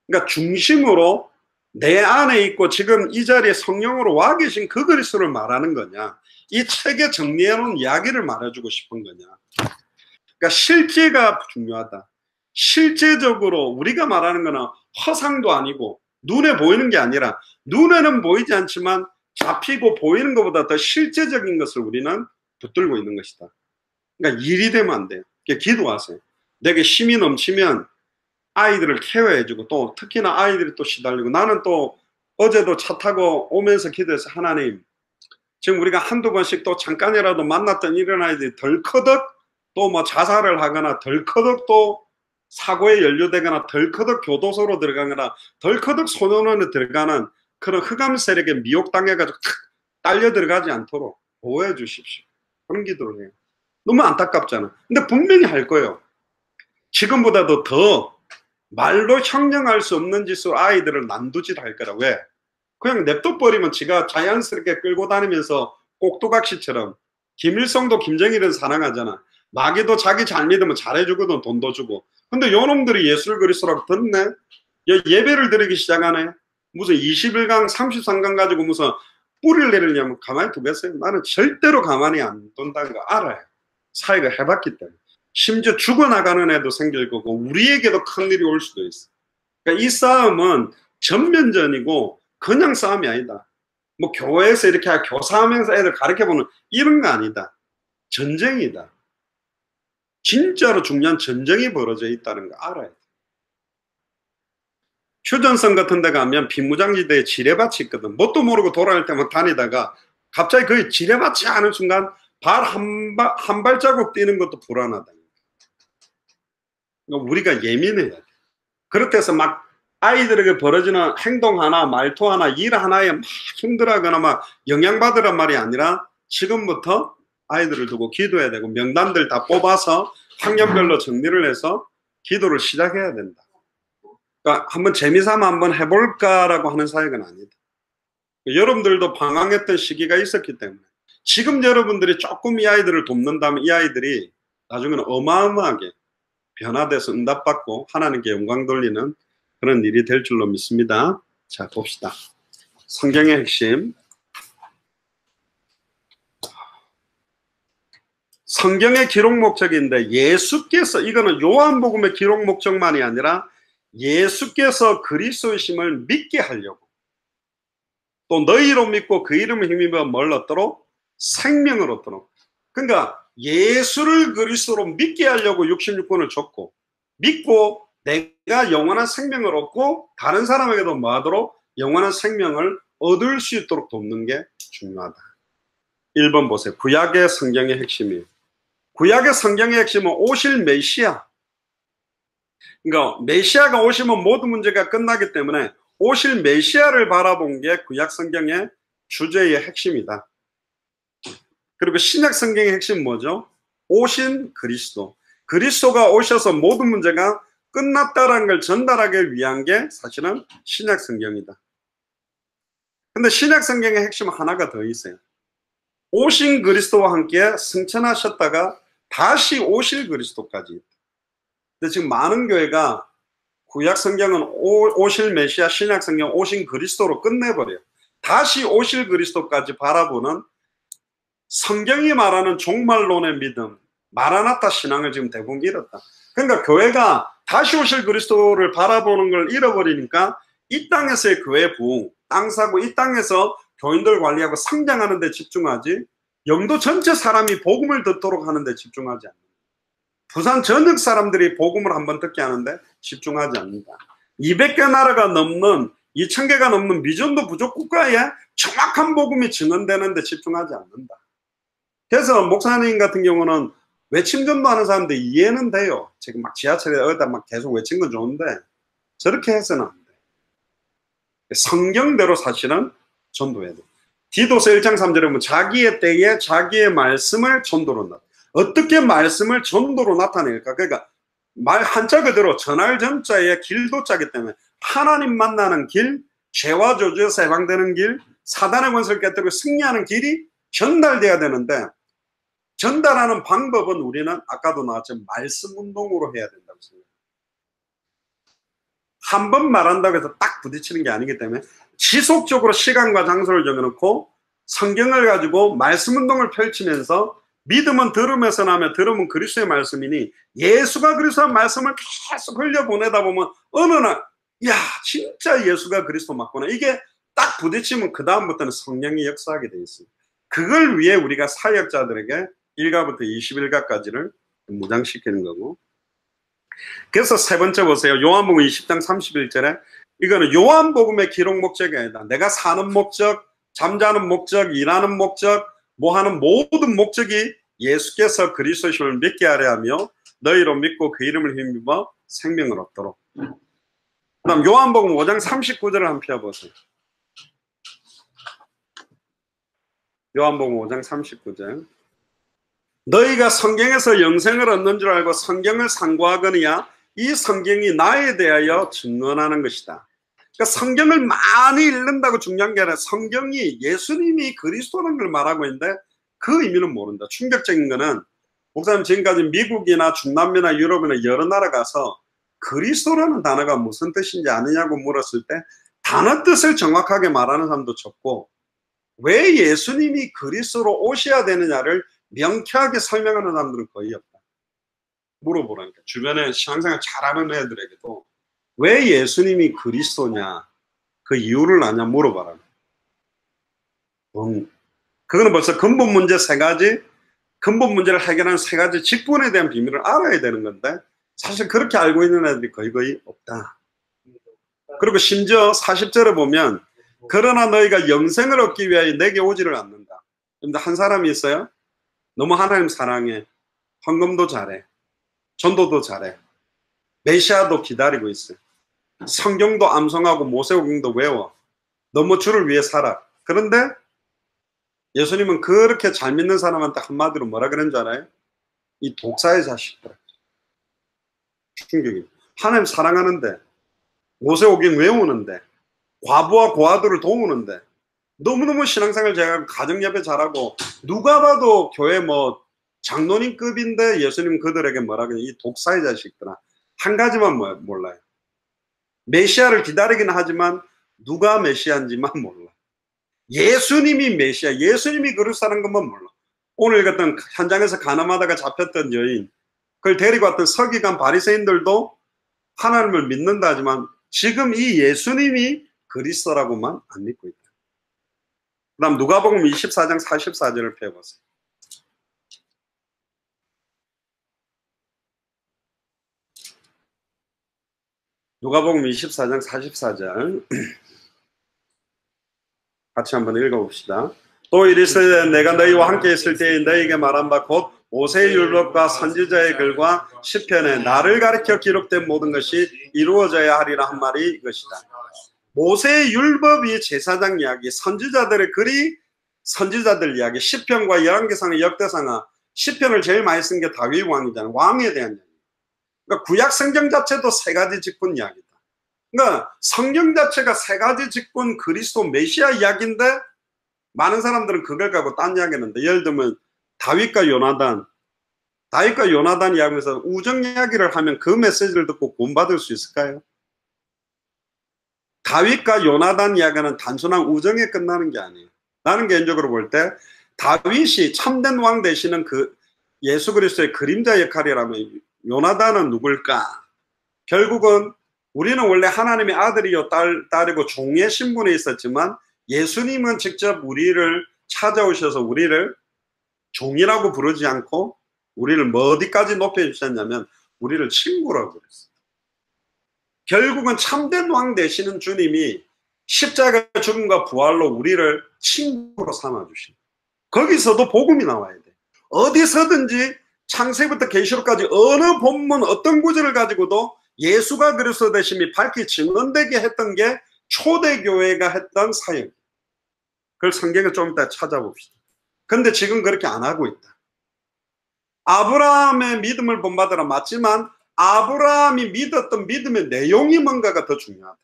그러니까 중심으로 내 안에 있고 지금 이 자리에 성령으로 와 계신 그 그리스도를 말하는 거냐, 이 책에 정리해놓은 이야기를 말해주고 싶은 거냐. 그러니까 실제가 중요하다. 실제적으로 우리가 말하는 거는 허상도 아니고 눈에 보이는 게 아니라, 눈에는 보이지 않지만 잡히고 보이는 것보다 더 실제적인 것을 우리는 붙들고 있는 것이다. 그러니까 일이 되면 안 돼요. 기도하세요. 내게 힘이 넘치면 아이들을 케어해주고, 또 특히나 아이들이 또 시달리고, 나는 또 어제도 차 타고 오면서 기도해서, 하나님 지금 우리가 한두 번씩 또 잠깐이라도 만났던 이런 아이들이 덜커덕 또 뭐 자살을 하거나 덜커덕 또 사고에 연루되거나 덜커덕 교도소로 들어가거나 덜커덕 소년원에 들어가는 그런 흑암 세력에 미혹당해가지고 딸려 들어가지 않도록 보호해 주십시오. 그런 기도를 해요. 너무 안타깝잖아. 근데 분명히 할 거예요. 지금보다도 더 말로 형용할 수 없는 짓으로 아이들을 난두짓 할 거라. 왜? 그냥 냅둬버리면 지가 자연스럽게 끌고 다니면서 꼭두각시처럼, 김일성도 김정일은 사랑하잖아. 마귀도 자기 잘 믿으면 잘해주거든, 돈도 주고. 근데 요놈들이 예수를 그리스도라고 듣네? 예배를 드리기 시작하네? 무슨 21강 33강 가지고 무슨 뿌리를 내리려면 가만히 두겠어요? 나는 절대로 가만히 안 둔다는 거 알아요. 사회가 해봤기 때문에. 심지어 죽어나가는 애도 생길 거고 우리에게도 큰일이 올 수도 있어. 그러니까 이 싸움은 전면전이고 그냥 싸움이 아니다. 뭐 교회에서 이렇게 교사하면서 애들 가르쳐보는 이런 거 아니다. 전쟁이다. 진짜로 중요한 전쟁이 벌어져 있다는 거 알아야 돼. 휴전선 같은 데 가면 비무장지대에 지뢰밭이 있거든. 뭣도 모르고 돌아갈 때만 다니다가 갑자기 거의 지뢰밭이 하는 순간 발 한 발자국 뛰는 것도 불안하다. 그러니까 우리가 예민해야 돼. 그렇게 해서 막 아이들에게 벌어지는 행동 하나, 말투 하나, 일 하나에 막 힘들어하거나 막 영향받으란 말이 아니라 지금부터 아이들을 두고 기도해야 되고 명단들 다 뽑아서 학년별로 정리를 해서 기도를 시작해야 된다. 그러니까 한번 재미삼아 한번 해볼까라고 하는 사역은 아니다. 여러분들도 방황했던 시기가 있었기 때문에 지금 여러분들이 조금 이 아이들을 돕는다면 이 아이들이 나중에는 어마어마하게 변화돼서 응답받고 하나님께 영광 돌리는 그런 일이 될 줄로 믿습니다. 자, 봅시다. 성경의 핵심. 성경의 기록 목적인데 예수께서, 이거는 요한복음의 기록 목적만이 아니라 예수께서 그리스도이심을 믿게 하려고, 또 너희로 믿고 그 이름을 힘입어 뭘 얻도록? 생명을 얻도록. 그러니까 예수를 그리스도로 믿게 하려고 66권을 줬고, 믿고 내가 영원한 생명을 얻고 다른 사람에게도 뭐 하도록? 영원한 생명을 얻을 수 있도록 돕는 게 중요하다. 1번 보세요. 구약의 성경의 핵심이에요. 구약의 성경의 핵심은 오실 메시아. 그러니까 메시아가 오시면 모든 문제가 끝나기 때문에 오실 메시아를 바라본 게 구약 성경의 주제의 핵심이다. 그리고 신약 성경의 핵심은 뭐죠? 오신 그리스도. 그리스도가 오셔서 모든 문제가 끝났다라는 걸 전달하기 위한 게 사실은 신약 성경이다. 근데 신약 성경의 핵심은 하나가 더 있어요. 오신 그리스도와 함께 승천하셨다가 다시 오실 그리스도까지. 근데 지금 많은 교회가 구약 성경은 오실 메시아, 신약 성경 오신 그리스도로 끝내버려요. 다시 오실 그리스도까지 바라보는 성경이 말하는 종말론의 믿음, 마라나타 신앙을 지금 대부분 잃었다. 그러니까 교회가 다시 오실 그리스도를 바라보는 걸 잃어버리니까 이 땅에서의 교회 부흥, 땅 사고 이 땅에서 교인들 관리하고 성장하는 데 집중하지, 영도 전체 사람이 복음을 듣도록 하는 데 집중하지 않는다. 부산 전역 사람들이 복음을 한번 듣게 하는데 집중하지 않는다. 200개 나라가 넘는 2000개가 넘는 미전도 부족 국가에 정확한 복음이 증언되는 데 집중하지 않는다. 그래서 목사님 같은 경우는 외침 전도하는 사람들 이해는 돼요. 지금 막 지하철에 어디다 막 계속 외친 건 좋은데 저렇게 해서는 안 돼. 성경대로 사실은 전도해야 돼. 디도서 1장 3절에 보면 자기의 때에 자기의 말씀을 전도로 나타. 어떻게 말씀을 전도로 나타낼까? 그러니까 말 한자 그대로 전할 전자의 길도자기 때문에 하나님 만나는 길, 죄와 저주에서 해방되는 길, 사단의 권세를 깨뜨리고 승리하는 길이 전달돼야 되는데, 전달하는 방법은 우리는 아까도 나왔지만 말씀 운동으로 해야 된다고 생각해요. 한 번 말한다고 해서 딱 부딪히는 게 아니기 때문에 지속적으로 시간과 장소를 정해놓고 성경을 가지고 말씀 운동을 펼치면서, 믿음은 들음에서 나며 들음은 그리스도의 말씀이니 예수가 그리스도의 말씀을 계속 흘려보내다 보면 어느 날 야 진짜 예수가 그리스도 맞구나, 이게 딱 부딪히면 그 다음부터는 성령이 역사하게 돼 있습니다. 그걸 위해 우리가 사역자들에게 1가부터 21가까지를 무장시키는 거고. 그래서 세 번째 보세요. 요한복음 20장 31절에 이거는 요한복음의 기록 목적이 아니다. 내가 사는 목적, 잠자는 목적, 일하는 목적, 뭐 하는 모든 목적이 예수께서 그리스도심을 믿게 하려 하며 너희로 믿고 그 이름을 힘입어 생명을 얻도록. 그 다음 요한복음 5장 39절을 한번 펴보세요. 요한복음 5장 39절. 너희가 성경에서 영생을 얻는 줄 알고 성경을 상고하거니와 이 성경이 나에 대하여 증언하는 것이다. 그러니까 성경을 많이 읽는다고 중요한 게 아니라 성경이 예수님이 그리스도라는 걸 말하고 있는데 그 의미는 모른다. 충격적인 거는 목사님 지금까지 미국이나 중남미나 유럽이나 여러 나라 가서 그리스도라는 단어가 무슨 뜻인지 아느냐고 물었을 때 단어 뜻을 정확하게 말하는 사람도 적고, 왜 예수님이 그리스도로 오셔야 되느냐를 명쾌하게 설명하는 사람들은 거의 없다. 물어보라니까. 주변에 신앙생활 잘하는 애들에게도 왜 예수님이 그리스도냐, 그 이유를 아냐 물어봐라. 그거는 벌써 근본 문제 세 가지, 근본 문제를 해결하는 세 가지 직분에 대한 비밀을 알아야 되는 건데 사실 그렇게 알고 있는 애들이 거의 없다. 그리고 심지어 40절에 보면 그러나 너희가 영생을 얻기 위하여 내게 오지를 않는다. 근데 한 사람이 있어요. 너무 하나님 사랑해. 헌금도 잘해. 전도도 잘해. 메시아도 기다리고 있어요. 성경도 암송하고 모세오경도 외워. 너무 주를 위해 살아. 그런데 예수님은 그렇게 잘 믿는 사람한테 한마디로 뭐라 그런 줄 알아요? 이 독사의 자식들. 충격이. 하나님 사랑하는데, 모세오경 외우는데, 과부와 고아들을 도우는데, 너무너무 신앙생활 잘하고 가정예배 잘하고 누가 봐도 교회 뭐 장로님급인데 예수님 그들에게 뭐라 그러냐, 이 독사의 자식들아. 한 가지만 몰라요. 메시아를 기다리긴 하지만 누가 메시아인지만 몰라. 예수님이 메시아, 예수님이 그리스도라는 것만 몰라. 오늘 같은 현장에서 가늠하다가 잡혔던 여인, 그걸 데리고 왔던 서기관 바리새인들도 하나님을 믿는다 하지만 지금 이 예수님이 그리스도라고만 안 믿고 있다. 그 다음 누가복음 24장 44절을 펴보세요. 누가복음 24장 44절 같이 한번 읽어봅시다. 또 이르시되 내가 너희와 함께 있을 때에 너희에게 말한 바 곧 모세의 율법과 선지자의 글과 시편에 나를 가리켜 기록된 모든 것이 이루어져야 하리라 한 말이 이것이다. 모세의 율법이 제사장 이야기, 선지자들의 글이 선지자들 이야기, 시편과 열왕기상의 역대상하, 시편을 제일 많이 쓴 게 다윗 왕이잖아요. 왕에 대한 이야기. 그러니까 구약 성경 자체도 세 가지 직분 이야기다. 그러니까 성경 자체가 세 가지 직분 그리스도 메시아 이야기인데 많은 사람들은 그걸 갖고 딴 이야기 하는데, 예를 들면 다윗과 요나단 이야기하면서 우정 이야기를 하면 그 메시지를 듣고 구원받을 수 있을까요? 다윗과 요나단 이야기는 단순한 우정에 끝나는 게 아니에요. 나는 개인적으로 볼 때 다윗이 참된 왕 되시는 그 예수 그리스도의 그림자 역할이라면 요나단은 누굴까? 결국은 우리는 원래 하나님의 아들이요 딸이고 종의 신분에 있었지만 예수님은 직접 우리를 찾아오셔서 우리를 종이라고 부르지 않고 우리를 어디까지 높여주셨냐면 우리를 친구라고 그랬어요. 결국은 참된 왕 되시는 주님이 십자가 죽음과 부활로 우리를 친구로 삼아주신, 거기서도 복음이 나와야 돼. 어디서든지 창세부터 계시록까지 어느 본문 어떤 구절을 가지고도 예수가 그리스도 되심이 밝히 증언되게 했던 게 초대교회가 했던 사역. 그걸 성경을 좀 이따 찾아봅시다. 근데 지금 그렇게 안 하고 있다. 아브라함의 믿음을 본받으라 맞지만 아브라함이 믿었던 믿음의 내용이 뭔가가 더 중요하다.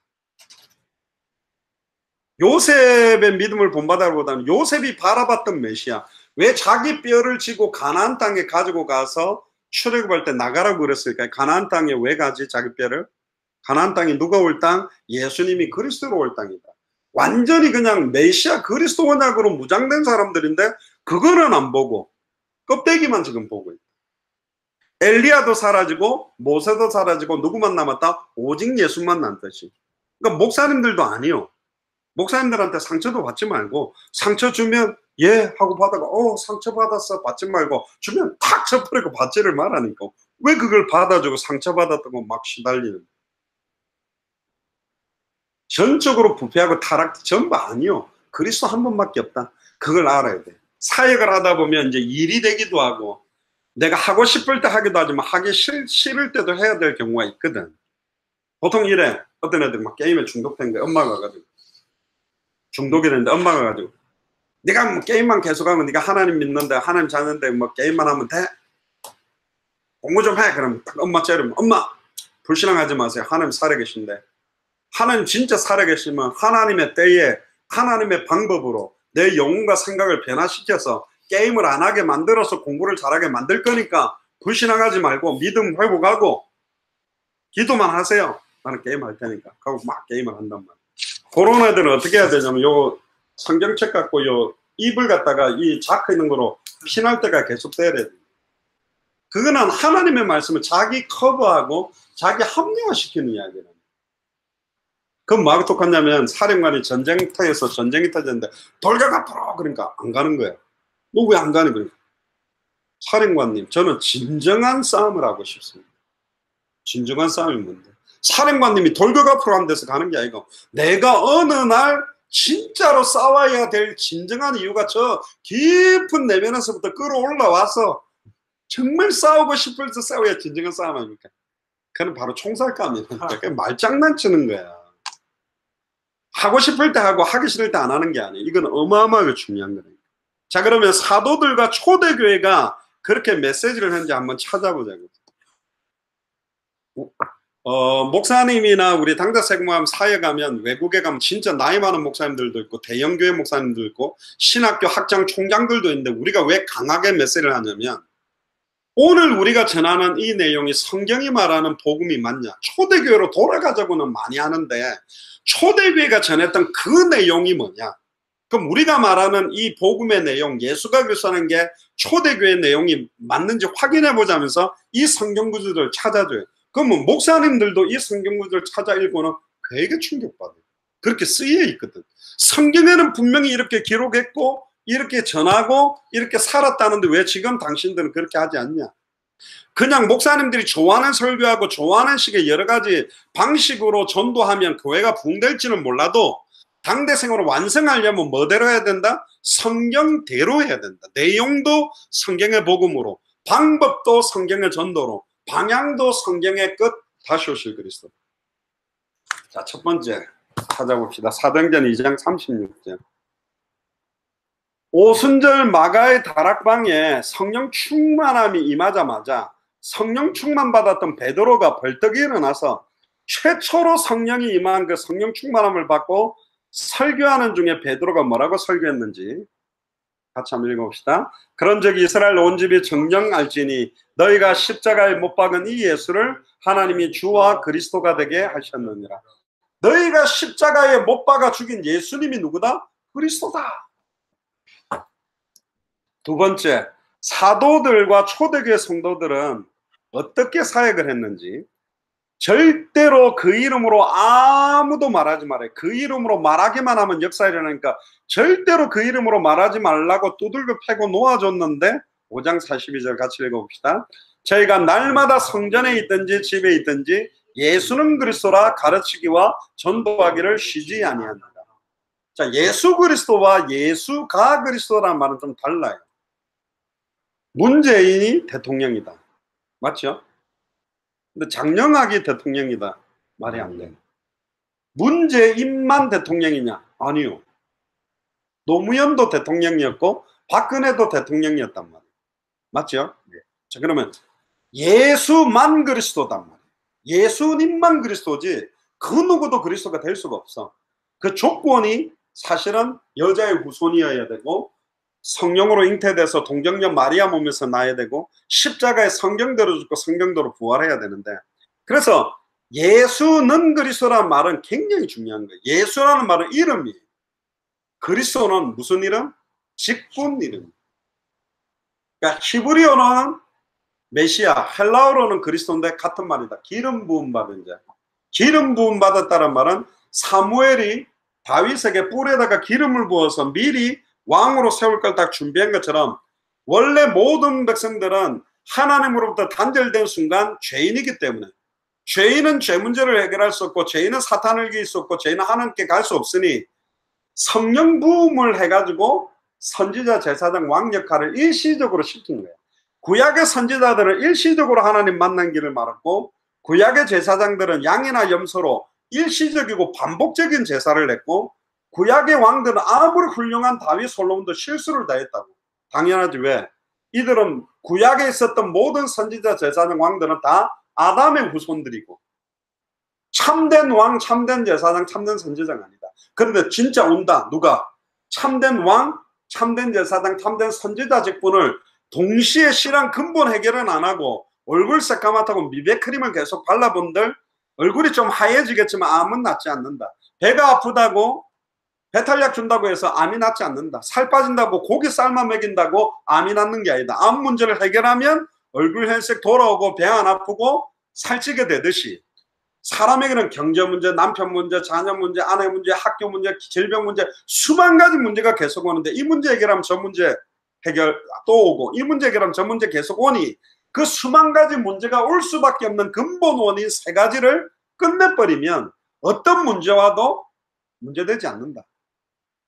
요셉의 믿음을 본받아보다는 요셉이 바라봤던 메시아, 왜 자기 뼈를 쥐고 가나안 땅에 가지고 가서 출애굽할 때 나가라고 그랬을까요? 가나안 땅에 왜 가지 자기 뼈를? 가나안 땅이 누가 올 땅? 예수님이 그리스도로 올 땅이다. 완전히 그냥 메시아 그리스도 원약으로 무장된 사람들인데 그거는 안 보고 껍데기만 지금 보고 있다. 엘리야도 사라지고 모세도 사라지고 누구만 남았다? 오직 예수만 남듯이. 그러니까 목사님들도 아니요. 목사님들한테 상처도 받지 말고, 상처 주면 예 하고 받아가 상처 받았어 받지 말고, 주면 탁 쳐버리고 받지를 말하니까 왜 그걸 받아주고 상처 받았다고 막 시달리는. 전적으로 부패하고 타락 전부 아니요. 그리스도 한 번밖에 없다. 그걸 알아야 돼. 사역을 하다 보면 이제 일이 되기도 하고 내가 하고 싶을 때 하기도 하지만 하기 싫을 때도 해야 될 경우가 있거든. 보통 이래. 어떤 애들 막 게임에 중독된 거야. 엄마가 가지고 중독이 됐는데 엄마가 가지고 네가 뭐 게임만 계속하면 네가 하나님 믿는데 하나님 자는데 뭐 게임만 하면 돼? 공부 좀 해. 그럼 엄마 째르면 엄마 불신앙하지 마세요. 하나님 살아계신데. 하나님 진짜 살아계시면 하나님의 때에 하나님의 방법으로 내 영혼과 생각을 변화시켜서 게임을 안 하게 만들어서 공부를 잘하게 만들 거니까 불신앙하지 말고 믿음 회복하고 기도만 하세요. 나는 게임 할 테니까. 하고 막 게임을 한단 말이야. 그런 애들은 어떻게 해야 되냐면 요 성경책 갖고 요 입을 갖다가 이 자크 있는 거로 피날 때가 계속 때려야 돼. 그거는 하나님의 말씀을 자기 커버하고 자기 합리화시키는 이야기예요. 그럼 뭐하고 똑같냐면 사령관이 전쟁터에서 전쟁이 터졌는데 돌격 앞으로 그러니까 안 가는 거예요. 너 왜 안 가는 거예요? 사령관님, 저는 진정한 싸움을 하고 싶습니다. 진정한 싸움이 뭔데? 사령관님이 돌격 앞으로 한 데서 가는 게 아니고 내가 어느 날 진짜로 싸워야 될 진정한 이유가 저 깊은 내면에서부터 끌어올라와서 정말 싸우고 싶을 때 싸워야 진정한 싸움 아닙니까? 그건 바로 총살감이니까. 말장난치는 거야. 하고 싶을 때 하고 하기 싫을 때 안 하는 게 아니에요. 이건 어마어마하게 중요한 거예요. 자, 그러면 사도들과 초대교회가 그렇게 메시지를 했는지 한번 찾아보자고요. 목사님이나 우리 당자 세금함 사역하면 외국에 가면 진짜 나이 많은 목사님들도 있고 대형교회 목사님들도 있고 신학교 학장 총장들도 있는데 우리가 왜 강하게 메시지를 하냐면 오늘 우리가 전하는 이 내용이 성경이 말하는 복음이 맞냐? 초대교회로 돌아가자고는 많이 하는데 초대교회가 전했던 그 내용이 뭐냐? 그럼 우리가 말하는 이 복음의 내용, 예수가 그리스도라는 게 초대교회 내용이 맞는지 확인해 보자면서 이 성경 구절을 찾아줘요. 그러면 목사님들도 이 성경 구절을 찾아 읽고는 되게 충격받아요. 그렇게 쓰여 있거든. 성경에는 분명히 이렇게 기록했고 이렇게 전하고 이렇게 살았다는데 왜 지금 당신들은 그렇게 하지 않냐? 그냥 목사님들이 좋아하는 설교하고 좋아하는 식의 여러 가지 방식으로 전도하면 교회가 부흥될지는 몰라도 당대생으로 완성하려면 뭐대로 해야 된다? 성경대로 해야 된다. 내용도 성경의 복음으로, 방법도 성경의 전도로, 방향도 성경의 끝, 다시 오실 그리스도. 자, 첫 번째 찾아봅시다. 사도행전 2장 36절. 오순절 마가의 다락방에 성령 충만함이 임하자마자 성령 충만 받았던 베드로가 벌떡 일어나서 최초로 성령이 임한 그 성령 충만함을 받고 설교하는 중에 베드로가 뭐라고 설교했는지 같이 한번 읽어봅시다. 그런 적이 이스라엘 온 집이 정녕 알지니 너희가 십자가에 못 박은 이 예수를 하나님이 주와 그리스도가 되게 하셨느니라. 너희가 십자가에 못 박아 죽인 예수님이 누구다? 그리스도다. 두 번째, 사도들과 초대교회 성도들은 어떻게 사역을 했는지, 절대로 그 이름으로 아무도 말하지 말아요. 그 이름으로 말하기만 하면 역사 일어나니까 절대로 그 이름으로 말하지 말라고 두들겨 패고 놓아줬는데 5장 42절 같이 읽어봅시다. 저희가 날마다 성전에 있든지 집에 있든지 예수는 그리스도라 가르치기와 전도하기를 쉬지 아니합니다. 자, 예수 그리스도와 예수가 그리스도라는 말은 좀 달라요. 문재인이 대통령이다. 맞죠? 근데 장영학이 대통령이다. 말이 안 돼. 문재인만 대통령이냐? 아니요. 노무현도 대통령이었고 박근혜도 대통령이었단 말이에요. 맞죠? 네. 자, 그러면 예수만 그리스도단 말이에요. 예수님만 그리스도지 그 누구도 그리스도가 될 수가 없어. 그 조건이 사실은 여자의 후손이어야 되고 성령으로 잉태돼서 동정녀 마리아 몸에서 나야 되고 십자가에 성경대로 죽고 성경대로 부활해야 되는데, 그래서 예수는 그리스도라는 말은 굉장히 중요한 거예요. 예수라는 말은 이름이에요. 그리스도는 무슨 이름? 직분 이름. 그러니까 히브리어는 메시아, 헬라어로는 그리스도인데 같은 말이다. 기름 부음 받은 자. 기름 부음 받았다는 말은 사무엘이 다윗에게 뿔에다가 기름을 부어서 미리 왕으로 세울 걸 딱 준비한 것처럼 원래 모든 백성들은 하나님으로부터 단절된 순간 죄인이기 때문에, 죄인은 죄 문제를 해결할 수 없고 죄인은 사탄을 이길 수 없고 죄인은 하나님께 갈 수 없으니 성령 부음을 해가지고 선지자, 제사장, 왕 역할을 일시적으로 시킨 거예요. 구약의 선지자들은 일시적으로 하나님 만난 길을 말았고 구약의 제사장들은 양이나 염소로 일시적이고 반복적인 제사를 했고 구약의 왕들은 아무리 훌륭한 다윗, 솔로몬도 실수를 다 했다고. 당연하지. 왜? 이들은 구약에 있었던 모든 선지자, 제사장, 왕들은 다 아담의 후손들이고 참된 왕, 참된 제사장, 참된 선지자가 아니다. 그런데 진짜 온다. 누가? 참된 왕, 참된 제사장, 참된 선지자 직분을 동시에 실한 근본 해결은 안 하고 얼굴 새까맣다고 미백크림을 계속 발라본들 얼굴이 좀 하얘지겠지만 암은 낫지 않는다. 배가 아프다고 배탈약 준다고 해서 암이 낫지 않는다. 살 빠진다고 고기 삶아 먹인다고 암이 낫는 게 아니다. 암 문제를 해결하면 얼굴 혈색 돌아오고 배 안 아프고 살찌게 되듯이 사람에게는 경제 문제, 남편 문제, 자녀 문제, 아내 문제, 학교 문제, 질병 문제, 수만 가지 문제가 계속 오는데 이 문제 해결하면 저 문제 해결 또 오고 이 문제 해결하면 저 문제 계속 오니 그 수만 가지 문제가 올 수밖에 없는 근본 원인 세 가지를 끝내버리면 어떤 문제와도 문제되지 않는다.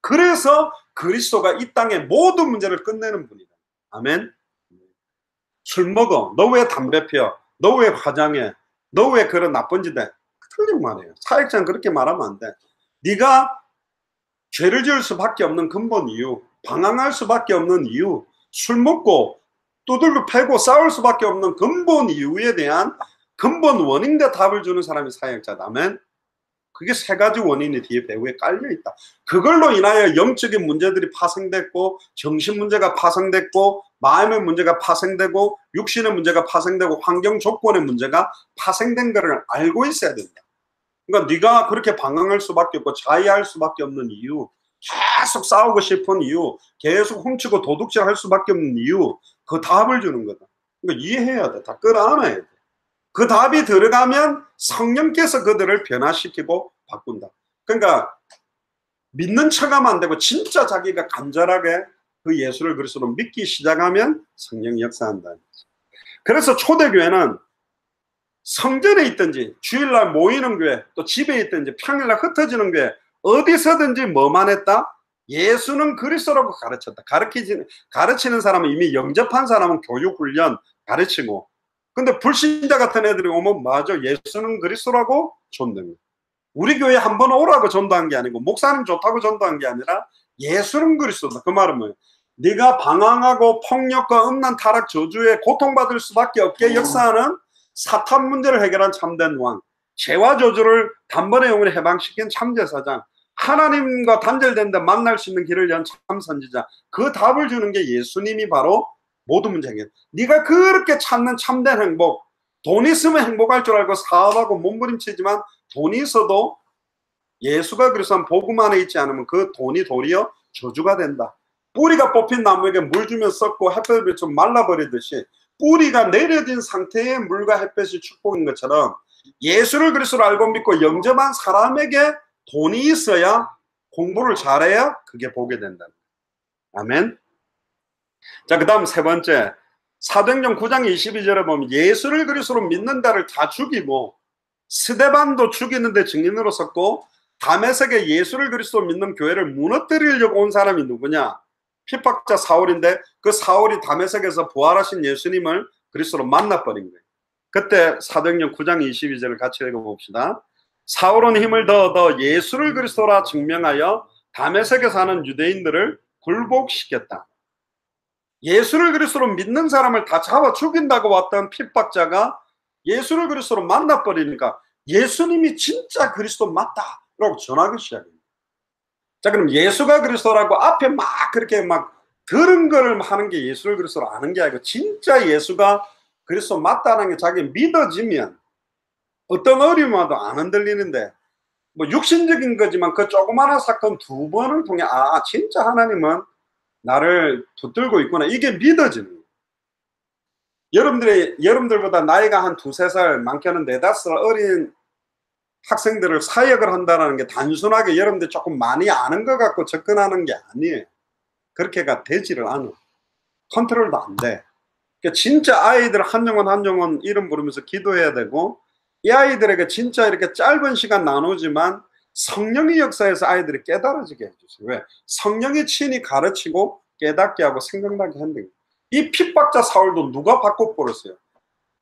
그래서 그리스도가 이 땅의 모든 문제를 끝내는 분이다. 아멘. 술 먹어. 너 왜 담배 피워? 너 왜 화장해? 너 왜 그런 나쁜 짓 해? 틀린 말이에요. 사역자는 그렇게 말하면 안 돼. 네가 죄를 지을 수밖에 없는 근본 이유, 방황할 수밖에 없는 이유, 술 먹고 두들겨 패고 싸울 수밖에 없는 근본 이유에 대한 근본 원인과 답을 주는 사람이 사역자다. 아멘. 그게 세 가지 원인이 뒤에 배후에 깔려있다. 그걸로 인하여 영적인 문제들이 파생됐고 정신 문제가 파생됐고 마음의 문제가 파생되고 육신의 문제가 파생되고 환경 조건의 문제가 파생된 것을 알고 있어야 된다. 그러니까 네가 그렇게 방황할 수밖에 없고 자의할 수밖에 없는 이유, 계속 싸우고 싶은 이유, 계속 훔치고 도둑질할 수밖에 없는 이유, 그 답을 주는 거다. 그러니까 이해해야 돼. 다 끌어안아야 돼. 그 답이 들어가면 성령께서 그들을 변화시키고 바꾼다. 그러니까 믿는 척하면 안 되고 진짜 자기가 간절하게 그 예수를 그리스도로 믿기 시작하면 성령이 역사한다. 그래서 초대교회는 성전에 있든지 주일날 모이는 교회 또 집에 있든지 평일날 흩어지는 교회 어디서든지 뭐만 했다? 예수는 그리스도라고 가르쳤다. 가르치는 사람은 이미 영접한 사람은 교육, 훈련, 가르치고. 근데 불신자 같은 애들이 오면 맞아. 예수는 그리스도라고 전도합니다. 우리 교회 한번 오라고 전도한 게 아니고 목사님 좋다고 전도한 게 아니라 예수는 그리스도다. 그 말은 뭐예요? 네가 방황하고 폭력과 음란 타락 저주에 고통받을 수밖에 없게 역사하는 사탄 문제를 해결한 참된 왕, 죄와 저주를 단번에 영원히 해방시킨 참제사장, 하나님과 단절된데 만날 수 있는 길을 연 참선지자, 그 답을 주는 게 예수님이 바로 모든 문제 해결. 네가 그렇게 찾는 참된 행복, 돈 있으면 행복할 줄 알고 사업하고 몸부림치지만 돈이 있어도 예수가 그리스도한 복음 안에 있지 않으면 그 돈이 도리어 저주가 된다. 뿌리가 뽑힌 나무에게 물 주면 썩고 햇볕을 좀 말라버리듯이 뿌리가 내려진 상태의 물과 햇볕이 축복인 것처럼 예수를 그리스도로 알고 믿고 영접한 사람에게 돈이 있어야, 공부를 잘해야 그게 보게 된다. 아멘. 자, 그 다음 세 번째, 사도행전 9장 22절에 보면 예수를 그리스도로 믿는다를 다 죽이고 스데반도 죽이는데 증인으로 섰고 다메섹에 예수를 그리스도로 믿는 교회를 무너뜨리려고 온 사람이 누구냐? 핍박자 사울인데 그 사울이 다메섹에서 부활하신 예수님을 그리스도로 만나버린 거예요. 그때 사도행전 9장 22절을 같이 읽어봅시다. 사울은 힘을 더 얻어 예수를 그리스도라 증명하여 다메섹에 사는 유대인들을 굴복시켰다. 예수를 그리스도로 믿는 사람을 다 잡아 죽인다고 왔던 핍박자가 예수를 그리스도로 만나버리니까 예수님이 진짜 그리스도 맞다라고 전하기 시작합니다. 자, 그럼 예수가 그리스도라고 앞에 막 그렇게 막 들은 거를 하는 게 예수를 그리스도로 아는 게 아니고 진짜 예수가 그리스도 맞다는 게 자기 믿어지면 어떤 어려움 와도 안 흔들리는데, 뭐 육신적인 거지만 그 조그마한 사건 두 번을 통해 아 진짜 하나님은 나를 붙들고 있구나, 이게 믿어지는 거예요. 여러분들보다 나이가 한 두세 살, 많게는 네다섯 살 어린 학생들을 사역을 한다는 게 단순하게 여러분들 조금 많이 아는 것 같고 접근하는 게 아니에요. 그렇게가 되지를 않아. 컨트롤도 안 돼. 그러니까 진짜 아이들 한 영혼 한 영혼 이름 부르면서 기도해야 되고, 이 아이들에게 진짜 이렇게 짧은 시간 나누지만 성령의 역사에서 아이들이 깨달아지게 해주세요. 왜? 성령이 친히 가르치고 깨닫게 하고 생각나게 한다. 이 핍박자 사울도 누가 바꿔버렸어요?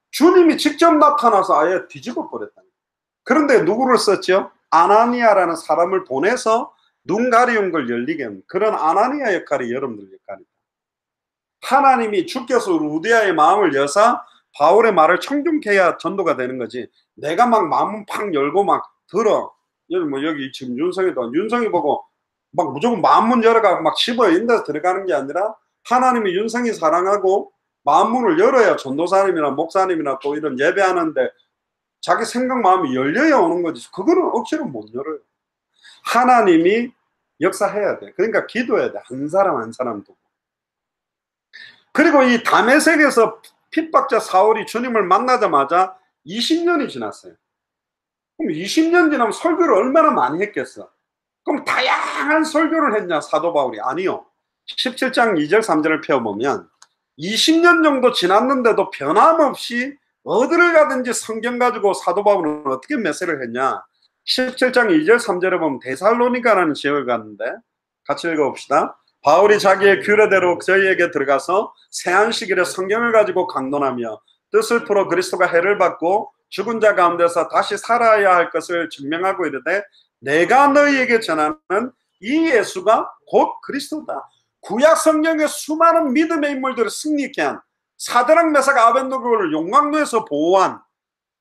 주님이 직접 나타나서 아예 뒤집어 버렸다. 그런데 누구를 썼죠? 아나니아라는 사람을 보내서 눈 가리운 걸 열리게 하는 그런 아나니아 역할이 여러분들 역할이다. 하나님이 주께서 루디아의 마음을 여사 바울의 말을 청중케 해야 전도가 되는 거지. 내가 막 마음 팍 열고 막 들어. 여기 지금 윤성이 보고 막 무조건 마음문 열어가 막 집어요. 인데 들어가는 게 아니라 하나님이 윤성이 사랑하고 마음문을 열어야 전도사님이나 목사님이나 또 이런 예배하는데 자기 생각 마음이 열려야 오는 거지. 그거는 억지로 못 열어요. 하나님이 역사해야 돼. 그러니까 기도해야 돼. 한 사람 한 사람 두고. 그리고 이 다메섹에서 핍박자 사울이 주님을 만나자마자 20년이 지났어요. 그럼 20년 지나면 설교를 얼마나 많이 했겠어? 그럼 다양한 설교를 했냐 사도 바울이? 아니요. 17장 2절 3절을 펴보면 20년 정도 지났는데도 변함없이 어디를 가든지 성경 가지고 사도 바울은 어떻게 메시지를 했냐? 17장 2절 3절에 보면 데살로니가라는 지역을 갔는데 같이 읽어봅시다. 바울이 자기의 규례대로 저희에게 들어가서 새안식일에 성경을 가지고 강론하며 뜻을 풀어 그리스도가 해를 받고 죽은 자 가운데서 다시 살아야 할 것을 증명하고 이르되 내가 너희에게 전하는 이 예수가 곧 그리스도다. 구약 성경의 수많은 믿음의 인물들을 승리케 한 사드락 메삭 아벤노고를 용광로에서 보호한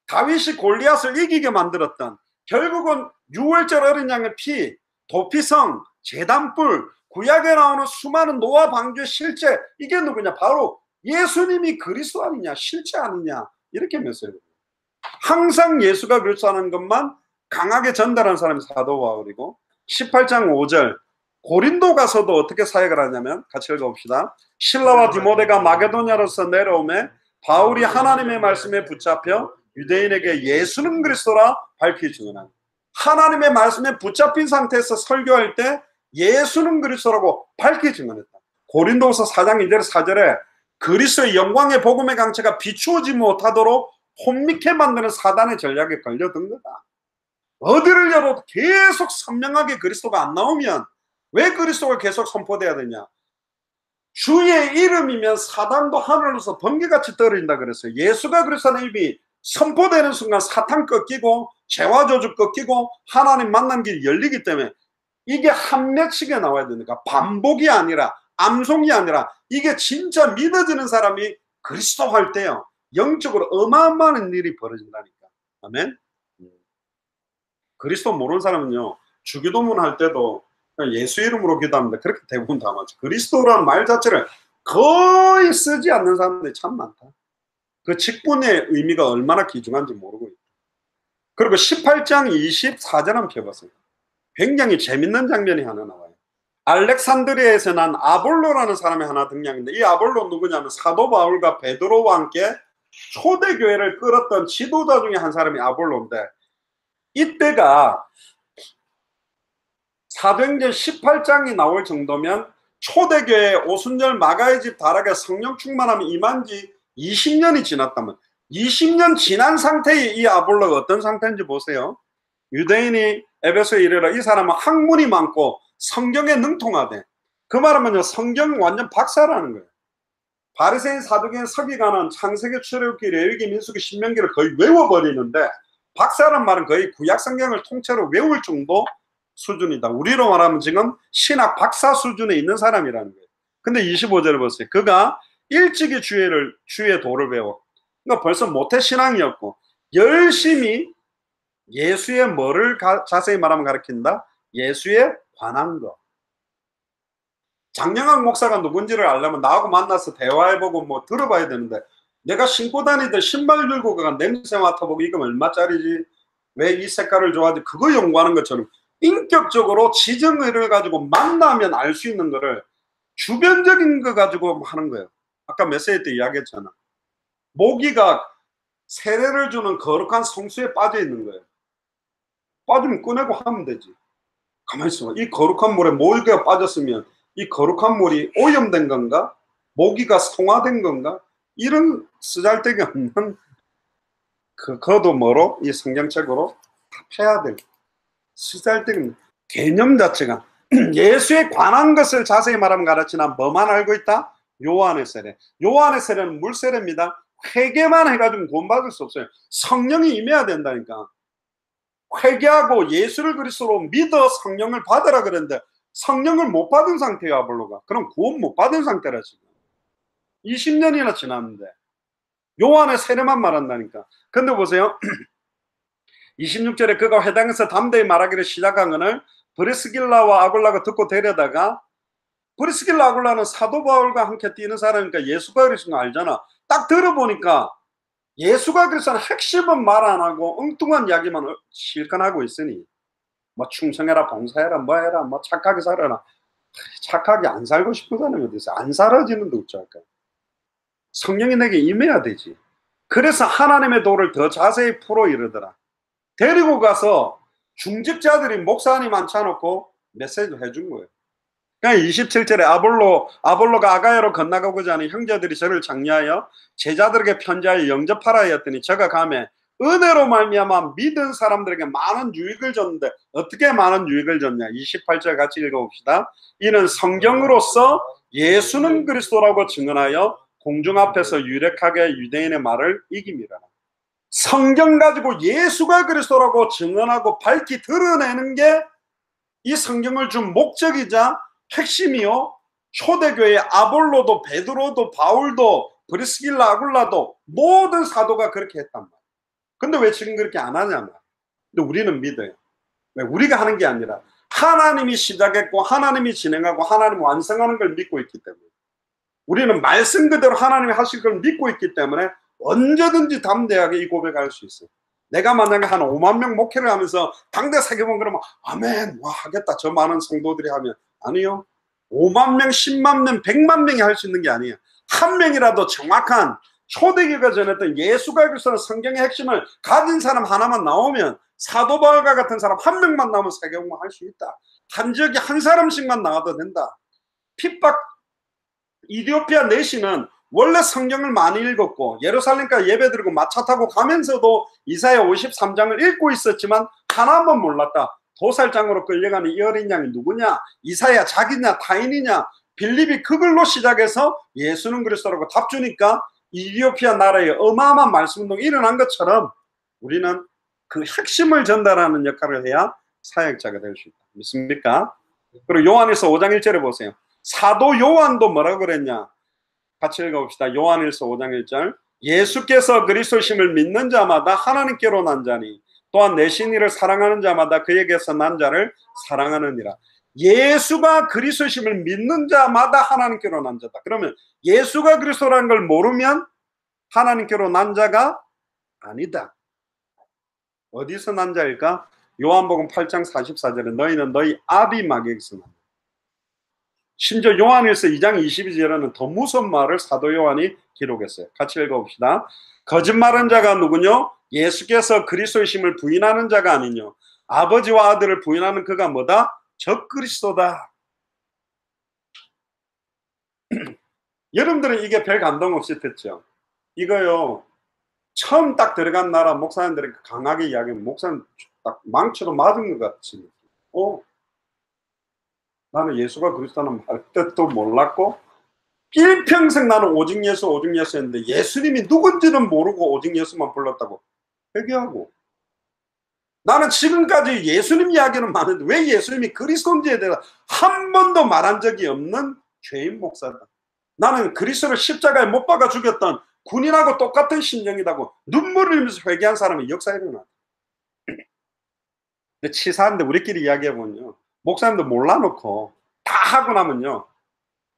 다윗이 골리앗을 이기게 만들었던, 결국은 유월절 어린 양의 피, 도피성, 제단불, 구약에 나오는 수많은 노아 방주의 실제, 이게 누구냐? 바로 예수님이 그리스도 아니냐, 실제 아니냐, 이렇게 메시지를 항상 예수가 그리스도라는 것만 강하게 전달한 사람이 사도 바울이고, 18장 5절 고린도 가서도 어떻게 사역을 하냐면 같이 읽어봅시다. 실라와 디모데가 마게도냐로서 내려오매 바울이 하나님의 말씀에 붙잡혀 유대인에게 예수는 그리스도라 밝히 증언한, 하나님의 말씀에 붙잡힌 상태에서 설교할 때 예수는 그리스도라고 밝히 증언했다. 고린도후서 4장 2절 4절에 그리스도의 영광의 복음의 강체가 비추어지지 못하도록 혼미케 만드는 사단의 전략에 걸려든 거다. 어디를 열어도 계속 선명하게 그리스도가 안 나오면 왜 그리스도가 계속 선포돼야 되냐? 주의 이름이면 사단도 하늘로서 번개같이 떨어진다 그랬어요. 예수가 그리스도라는 이름이 선포되는 순간 사탄 꺾이고 죄와 저주 꺾이고 하나님 만난 길이 열리기 때문에 이게 한 맺히게 나와야 되니까 반복이 아니라 암송이 아니라 이게 진짜 믿어지는 사람이 그리스도 할 때요 영적으로 어마어마한 일이 벌어진다니까. 아멘. 그리스도 모르는 사람은요 주기도문 할 때도 그냥 예수 이름으로 기도합니다. 그렇게 대부분 다 맞죠. 그리스도라는 말 자체를 거의 쓰지 않는 사람들이 참 많다. 그 직분의 의미가 얼마나 귀중한지 모르고 있다. 그리고 18장 24절 한번 펴보세요. 굉장히 재밌는 장면이 하나 나와요. 알렉산드리아에서 난 아볼로라는 사람이 하나 등장했는데 이 아볼로 누구냐면 사도 바울과 베드로와 함께 초대교회를 끌었던 지도자 중에 한 사람이 아볼로인데 이때가 사도행전 18장이 나올 정도면 초대교회 오순절 마가의 집 다락에 성령 충만함이 임한 지 20년이 지났다면 20년 지난 상태의 이 아볼로가 어떤 상태인지 보세요. 유대인이 에베소에 이르러 이 사람은 학문이 많고 성경에 능통하대. 그 말하면요 성경 완전 박사라는 거예요. 바리새인 사두개인 서기관은 창세기 출애굽기 레위기 민수기 신명기를 거의 외워버리는데 박사란 말은 거의 구약 성경을 통째로 외울 정도 수준이다. 우리로 말하면 지금 신학 박사 수준에 있는 사람이라는 거예요. 근데 25절을 보세요. 그가 일찍이 주의 도를 배워. 그러니까 벌써 모태신앙이었고 열심히 예수의 뭐를 자세히 말하면 가르친다? 예수에 관한 거. 장영학 목사가 누군지를 알려면 나하고 만나서 대화해보고 뭐 들어봐야 되는데 내가 신고 다니던 신발 들고 가 냄새 맡아보고 이거 얼마짜리지? 왜 이 색깔을 좋아하지? 그거 연구하는 것처럼 인격적으로 지정의를 가지고 만나면 알 수 있는 거를 주변적인 거 가지고 하는 거예요. 아까 메시지 때 이야기했잖아. 모기가 세례를 주는 거룩한 성수에 빠져 있는 거예요. 빠지면 꺼내고 하면 되지. 가만히 있어. 이 거룩한 물에 모기가 빠졌으면 이 거룩한 물이 오염된 건가? 모기가 성화된 건가? 이런 쓰잘데기 없는 그거도 뭐로? 이 성경책으로 펴야 될 쓰잘데기 개념 자체가 예수에 관한 것을 자세히 말하면 가르치나 뭐만 알고 있다? 요한의 세례. 요한의 세례는 물세례입니다. 회개만 해가지고 구원받을 수 없어요. 성령이 임해야 된다니까. 회개하고 예수를 그리스도로 믿어 성령을 받으라 그랬는데 성령을 못 받은 상태예요. 아볼로가. 그럼 구원 못 받은 상태라 지금. 20년이나 지났는데 요한의 세례만 말한다니까. 근데 보세요. 26절에 그가 회당에서 담대히 말하기를 시작한 것을 브리스길라와 아굴라가 듣고 데려다가 브리스길라 아굴라는 사도 바울과 함께 뛰는 사람이니까 예수가 그리스도인 거 알잖아. 딱 들어보니까 예수가 그리스도는 핵심은 말 안 하고 엉뚱한 이야기만 실컷 하고 있으니 뭐 충성해라 봉사해라 뭐 해라 뭐 착하게 살아라. 착하게 안 살고 싶은 사람이 어디 있어. 안 살아지는데 어쩔까. 성령이 내게 임해야 되지. 그래서 하나님의 도를 더 자세히 풀어 이르더라. 데리고 가서 중직자들이 목사님 앉혀놓고 메시지를 해준 거예요. 그러니까 27절에 아볼로가 아가야로 건너가고자 하는 형제들이 저를 장려하여 제자들에게 편지하여 영접하라 하였더니 저가 가매 은혜로 말미암아 믿은 사람들에게 많은 유익을 줬는데 어떻게 많은 유익을 줬냐. 28절 같이 읽어봅시다. 이는 성경으로서 예수는 그리스도라고 증언하여 공중 앞에서 유력하게 유대인의 말을 이깁니다. 성경 가지고 예수가 그리스도라고 증언하고 밝히 드러내는 게 이 성경을 준 목적이자 핵심이요. 초대교회 아볼로도 베드로도 바울도 브리스길라 아굴라도 모든 사도가 그렇게 했단 말이에요. 근데 왜 지금 그렇게 안 하냐 말이에요. 근데 우리는 믿어요. 왜? 우리가 하는 게 아니라 하나님이 시작했고 하나님이 진행하고 하나님이 완성하는 걸 믿고 있기 때문에 우리는 말씀 그대로 하나님이 하실 걸 믿고 있기 때문에 언제든지 담대하게 이 고백할 수 있어요. 내가 만약에 한 5만 명 목회를 하면서 당대 세계본 그러면 아멘 와 하겠다 저 많은 성도들이 하면 아니요. 5만 명, 10만 명, 100만 명이 할 수 있는 게 아니에요. 한 명이라도 정확한 초대교회가 전했던 예수가 그리스도는 성경의 핵심을 가진 사람 하나만 나오면 사도 바울과 같은 사람 한 명만 나오면 세계공부 할 수 있다. 한 지역에 한 사람씩만 나와도 된다. 핍박 이디오피아 내시는 원래 성경을 많이 읽었고 예루살렘까지 예배드리고 마차 타고 가면서도 이사야 53장을 읽고 있었지만 하나만 몰랐다. 도살장으로 끌려가는 이 어린 양이 누구냐? 이사야 자기냐 타인이냐? 빌립이 그걸로 시작해서 예수는 그리스도라고 답 주니까 이디오피아 나라에 어마어마한 말씀운동이 일어난 것처럼 우리는 그 핵심을 전달하는 역할을 해야 사역자가 될 수 있다. 믿습니까? 그리고 요한일서 5장 1절에 보세요. 사도 요한도 뭐라고 그랬냐? 같이 읽어봅시다. 요한일서 5장 1절. 예수께서 그리스도심을 믿는 자마다 하나님께로 난 자니 또한 내신 이를 사랑하는 자마다 그에게서 난 자를 사랑하느니라. 예수가 그리스도심을 믿는 자마다 하나님께로 난 자다. 그러면 예수가 그리스도라는 걸 모르면 하나님께로 난 자가 아니다. 어디서 난 자일까? 요한복음 8장 44절에 너희는 너희 아비 마귀에게서 난다. 심지어 요한일서 2장 22절에는 더 무서운 말을 사도 요한이 기록했어요. 같이 읽어봅시다. 거짓말한 자가 누구뇨? 예수께서 그리스도이심을 부인하는 자가 아니뇨. 아버지와 아들을 부인하는 그가 뭐다? 적그리스도다. 여러분들은 이게 별 감동 없이 듣죠? 이거요. 처음 딱 들어간 나라 목사님들이 강하게 이야기하면 목사님 딱 망치로 맞은 것 같이. 나는 예수가 그리스도는 말 뜻도 몰랐고 일평생 나는 오직 예수 오직 예수 했는데 예수님이 누군지는 모르고 오직 예수만 불렀다고 회개하고, 나는 지금까지 예수님 이야기는 많은데 왜 예수님이 그리스도인지에 대해서 한 번도 말한 적이 없는 죄인 목사다. 나는 그리스도를 십자가에 못 박아 죽였던 군인하고 똑같은 심정이라고 눈물을 흘리면서 회개한 사람이 역사에 일어나. 근데 치사한데 우리끼리 이야기해보면요, 목사님도 몰라놓고 다 하고 나면요,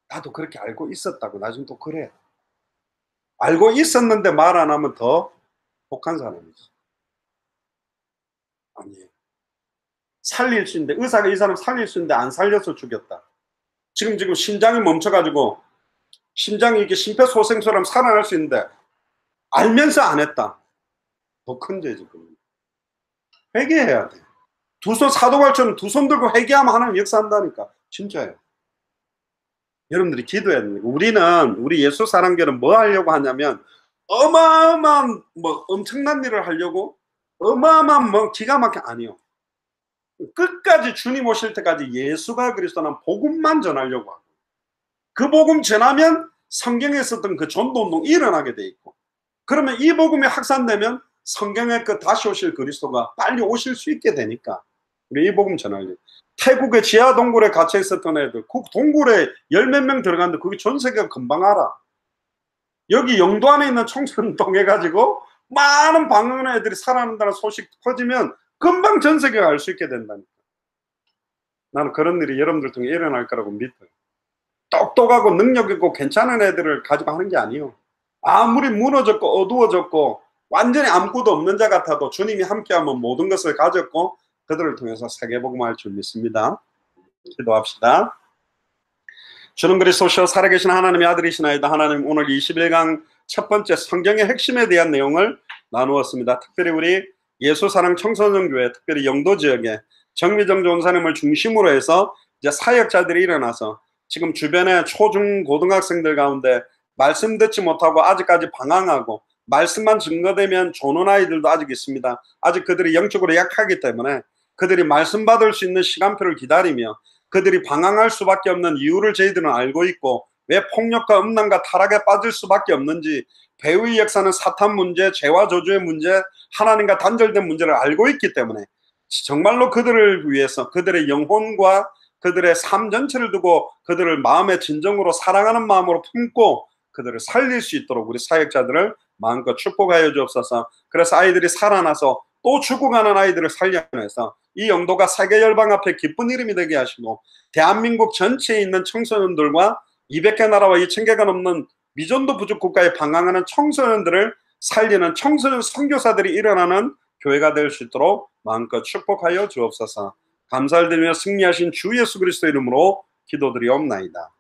나도 그렇게 알고 있었다고 나중에 또 그래. 알고 있었는데 말 안 하면 더 독한 사람이지. 아니에요. 살릴 수 있는데, 의사가 이 사람 살릴 수 있는데 안 살려서 죽였다. 지금 심장이 멈춰가지고 심장이 이렇게 심폐소생술하면 살아날 수 있는데 알면서 안 했다. 더 큰 죄지. 회개해야 돼. 두 손 사도발처럼 두 손 들고 회개하면 하나님 역사한다니까. 진짜예요. 여러분들이 기도해야 됩니다. 우리 예수 사랑교는 뭐 하려고 하냐면 어마어마한 뭐 엄청난 일을 하려고 어마어마한 뭐 기가 막혀 아니요. 끝까지 주님 오실 때까지 예수가 그리스도는 복음만 전하려고 하고, 그 복음 전하면 성경에 있었던 그 전도운동이 일어나게 돼 있고, 그러면 이 복음이 확산되면 성경에 그 다시 오실 그리스도가 빨리 오실 수 있게 되니까 우리 이 복음 전하려고. 태국의 지하 동굴에 갇혀 있었던 애들, 그 동굴에 열 몇 명 들어갔는데 그게 전 세계가 금방 알아. 여기 영도 안에 있는 청천동 해가지고 많은 방황하는 애들이 살아난다는 소식 퍼지면 금방 전 세계가 알 수 있게 된다니까. 나는 그런 일이 여러분들 통해 일어날 거라고 믿어요. 똑똑하고 능력 있고 괜찮은 애들을 가지고 하는 게 아니에요. 아무리 무너졌고 어두워졌고 완전히 아무것도 없는 자 같아도 주님이 함께하면 모든 것을 가졌고 그들을 통해서 세계복음할 줄 믿습니다. 기도합시다. 주는 그리스도시요 살아계신 하나님의 아들이시나이다. 하나님, 오늘 21강 첫 번째 성경의 핵심에 대한 내용을 나누었습니다. 특별히 우리 예수사랑 청소년교회, 특별히 영도 지역에 정미정 전사님을 중심으로 해서 이제 사역자들이 일어나서 지금 주변에 초중 고등학생들 가운데 말씀 듣지 못하고 아직까지 방황하고 말씀만 증거되면 조는 아이들도 아직 있습니다. 아직 그들이 영적으로 약하기 때문에 그들이 말씀 받을 수 있는 시간표를 기다리며 그들이 방황할 수밖에 없는 이유를 저희들은 알고 있고, 왜 폭력과 음란과 타락에 빠질 수밖에 없는지, 배후의 역사는 사탄 문제, 죄와 저주의 문제, 하나님과 단절된 문제를 알고 있기 때문에 정말로 그들을 위해서 그들의 영혼과 그들의 삶 전체를 두고 그들을 마음의 진정으로 사랑하는 마음으로 품고 그들을 살릴 수 있도록 우리 사역자들을 마음껏 축복하여 주옵소서. 그래서 아이들이 살아나서 또 죽어가는 아이들을 살려내서 이 영도가 세계 열방 앞에 기쁜 이름이 되게 하시고, 대한민국 전체에 있는 청소년들과 200개 나라와 2000개가 넘는 미전도 부족 국가에 방황하는 청소년들을 살리는 청소년 선교사들이 일어나는 교회가 될 수 있도록 마음껏 축복하여 주옵소서. 감사를 드리며 승리하신 주 예수 그리스도 이름으로 기도드리옵나이다.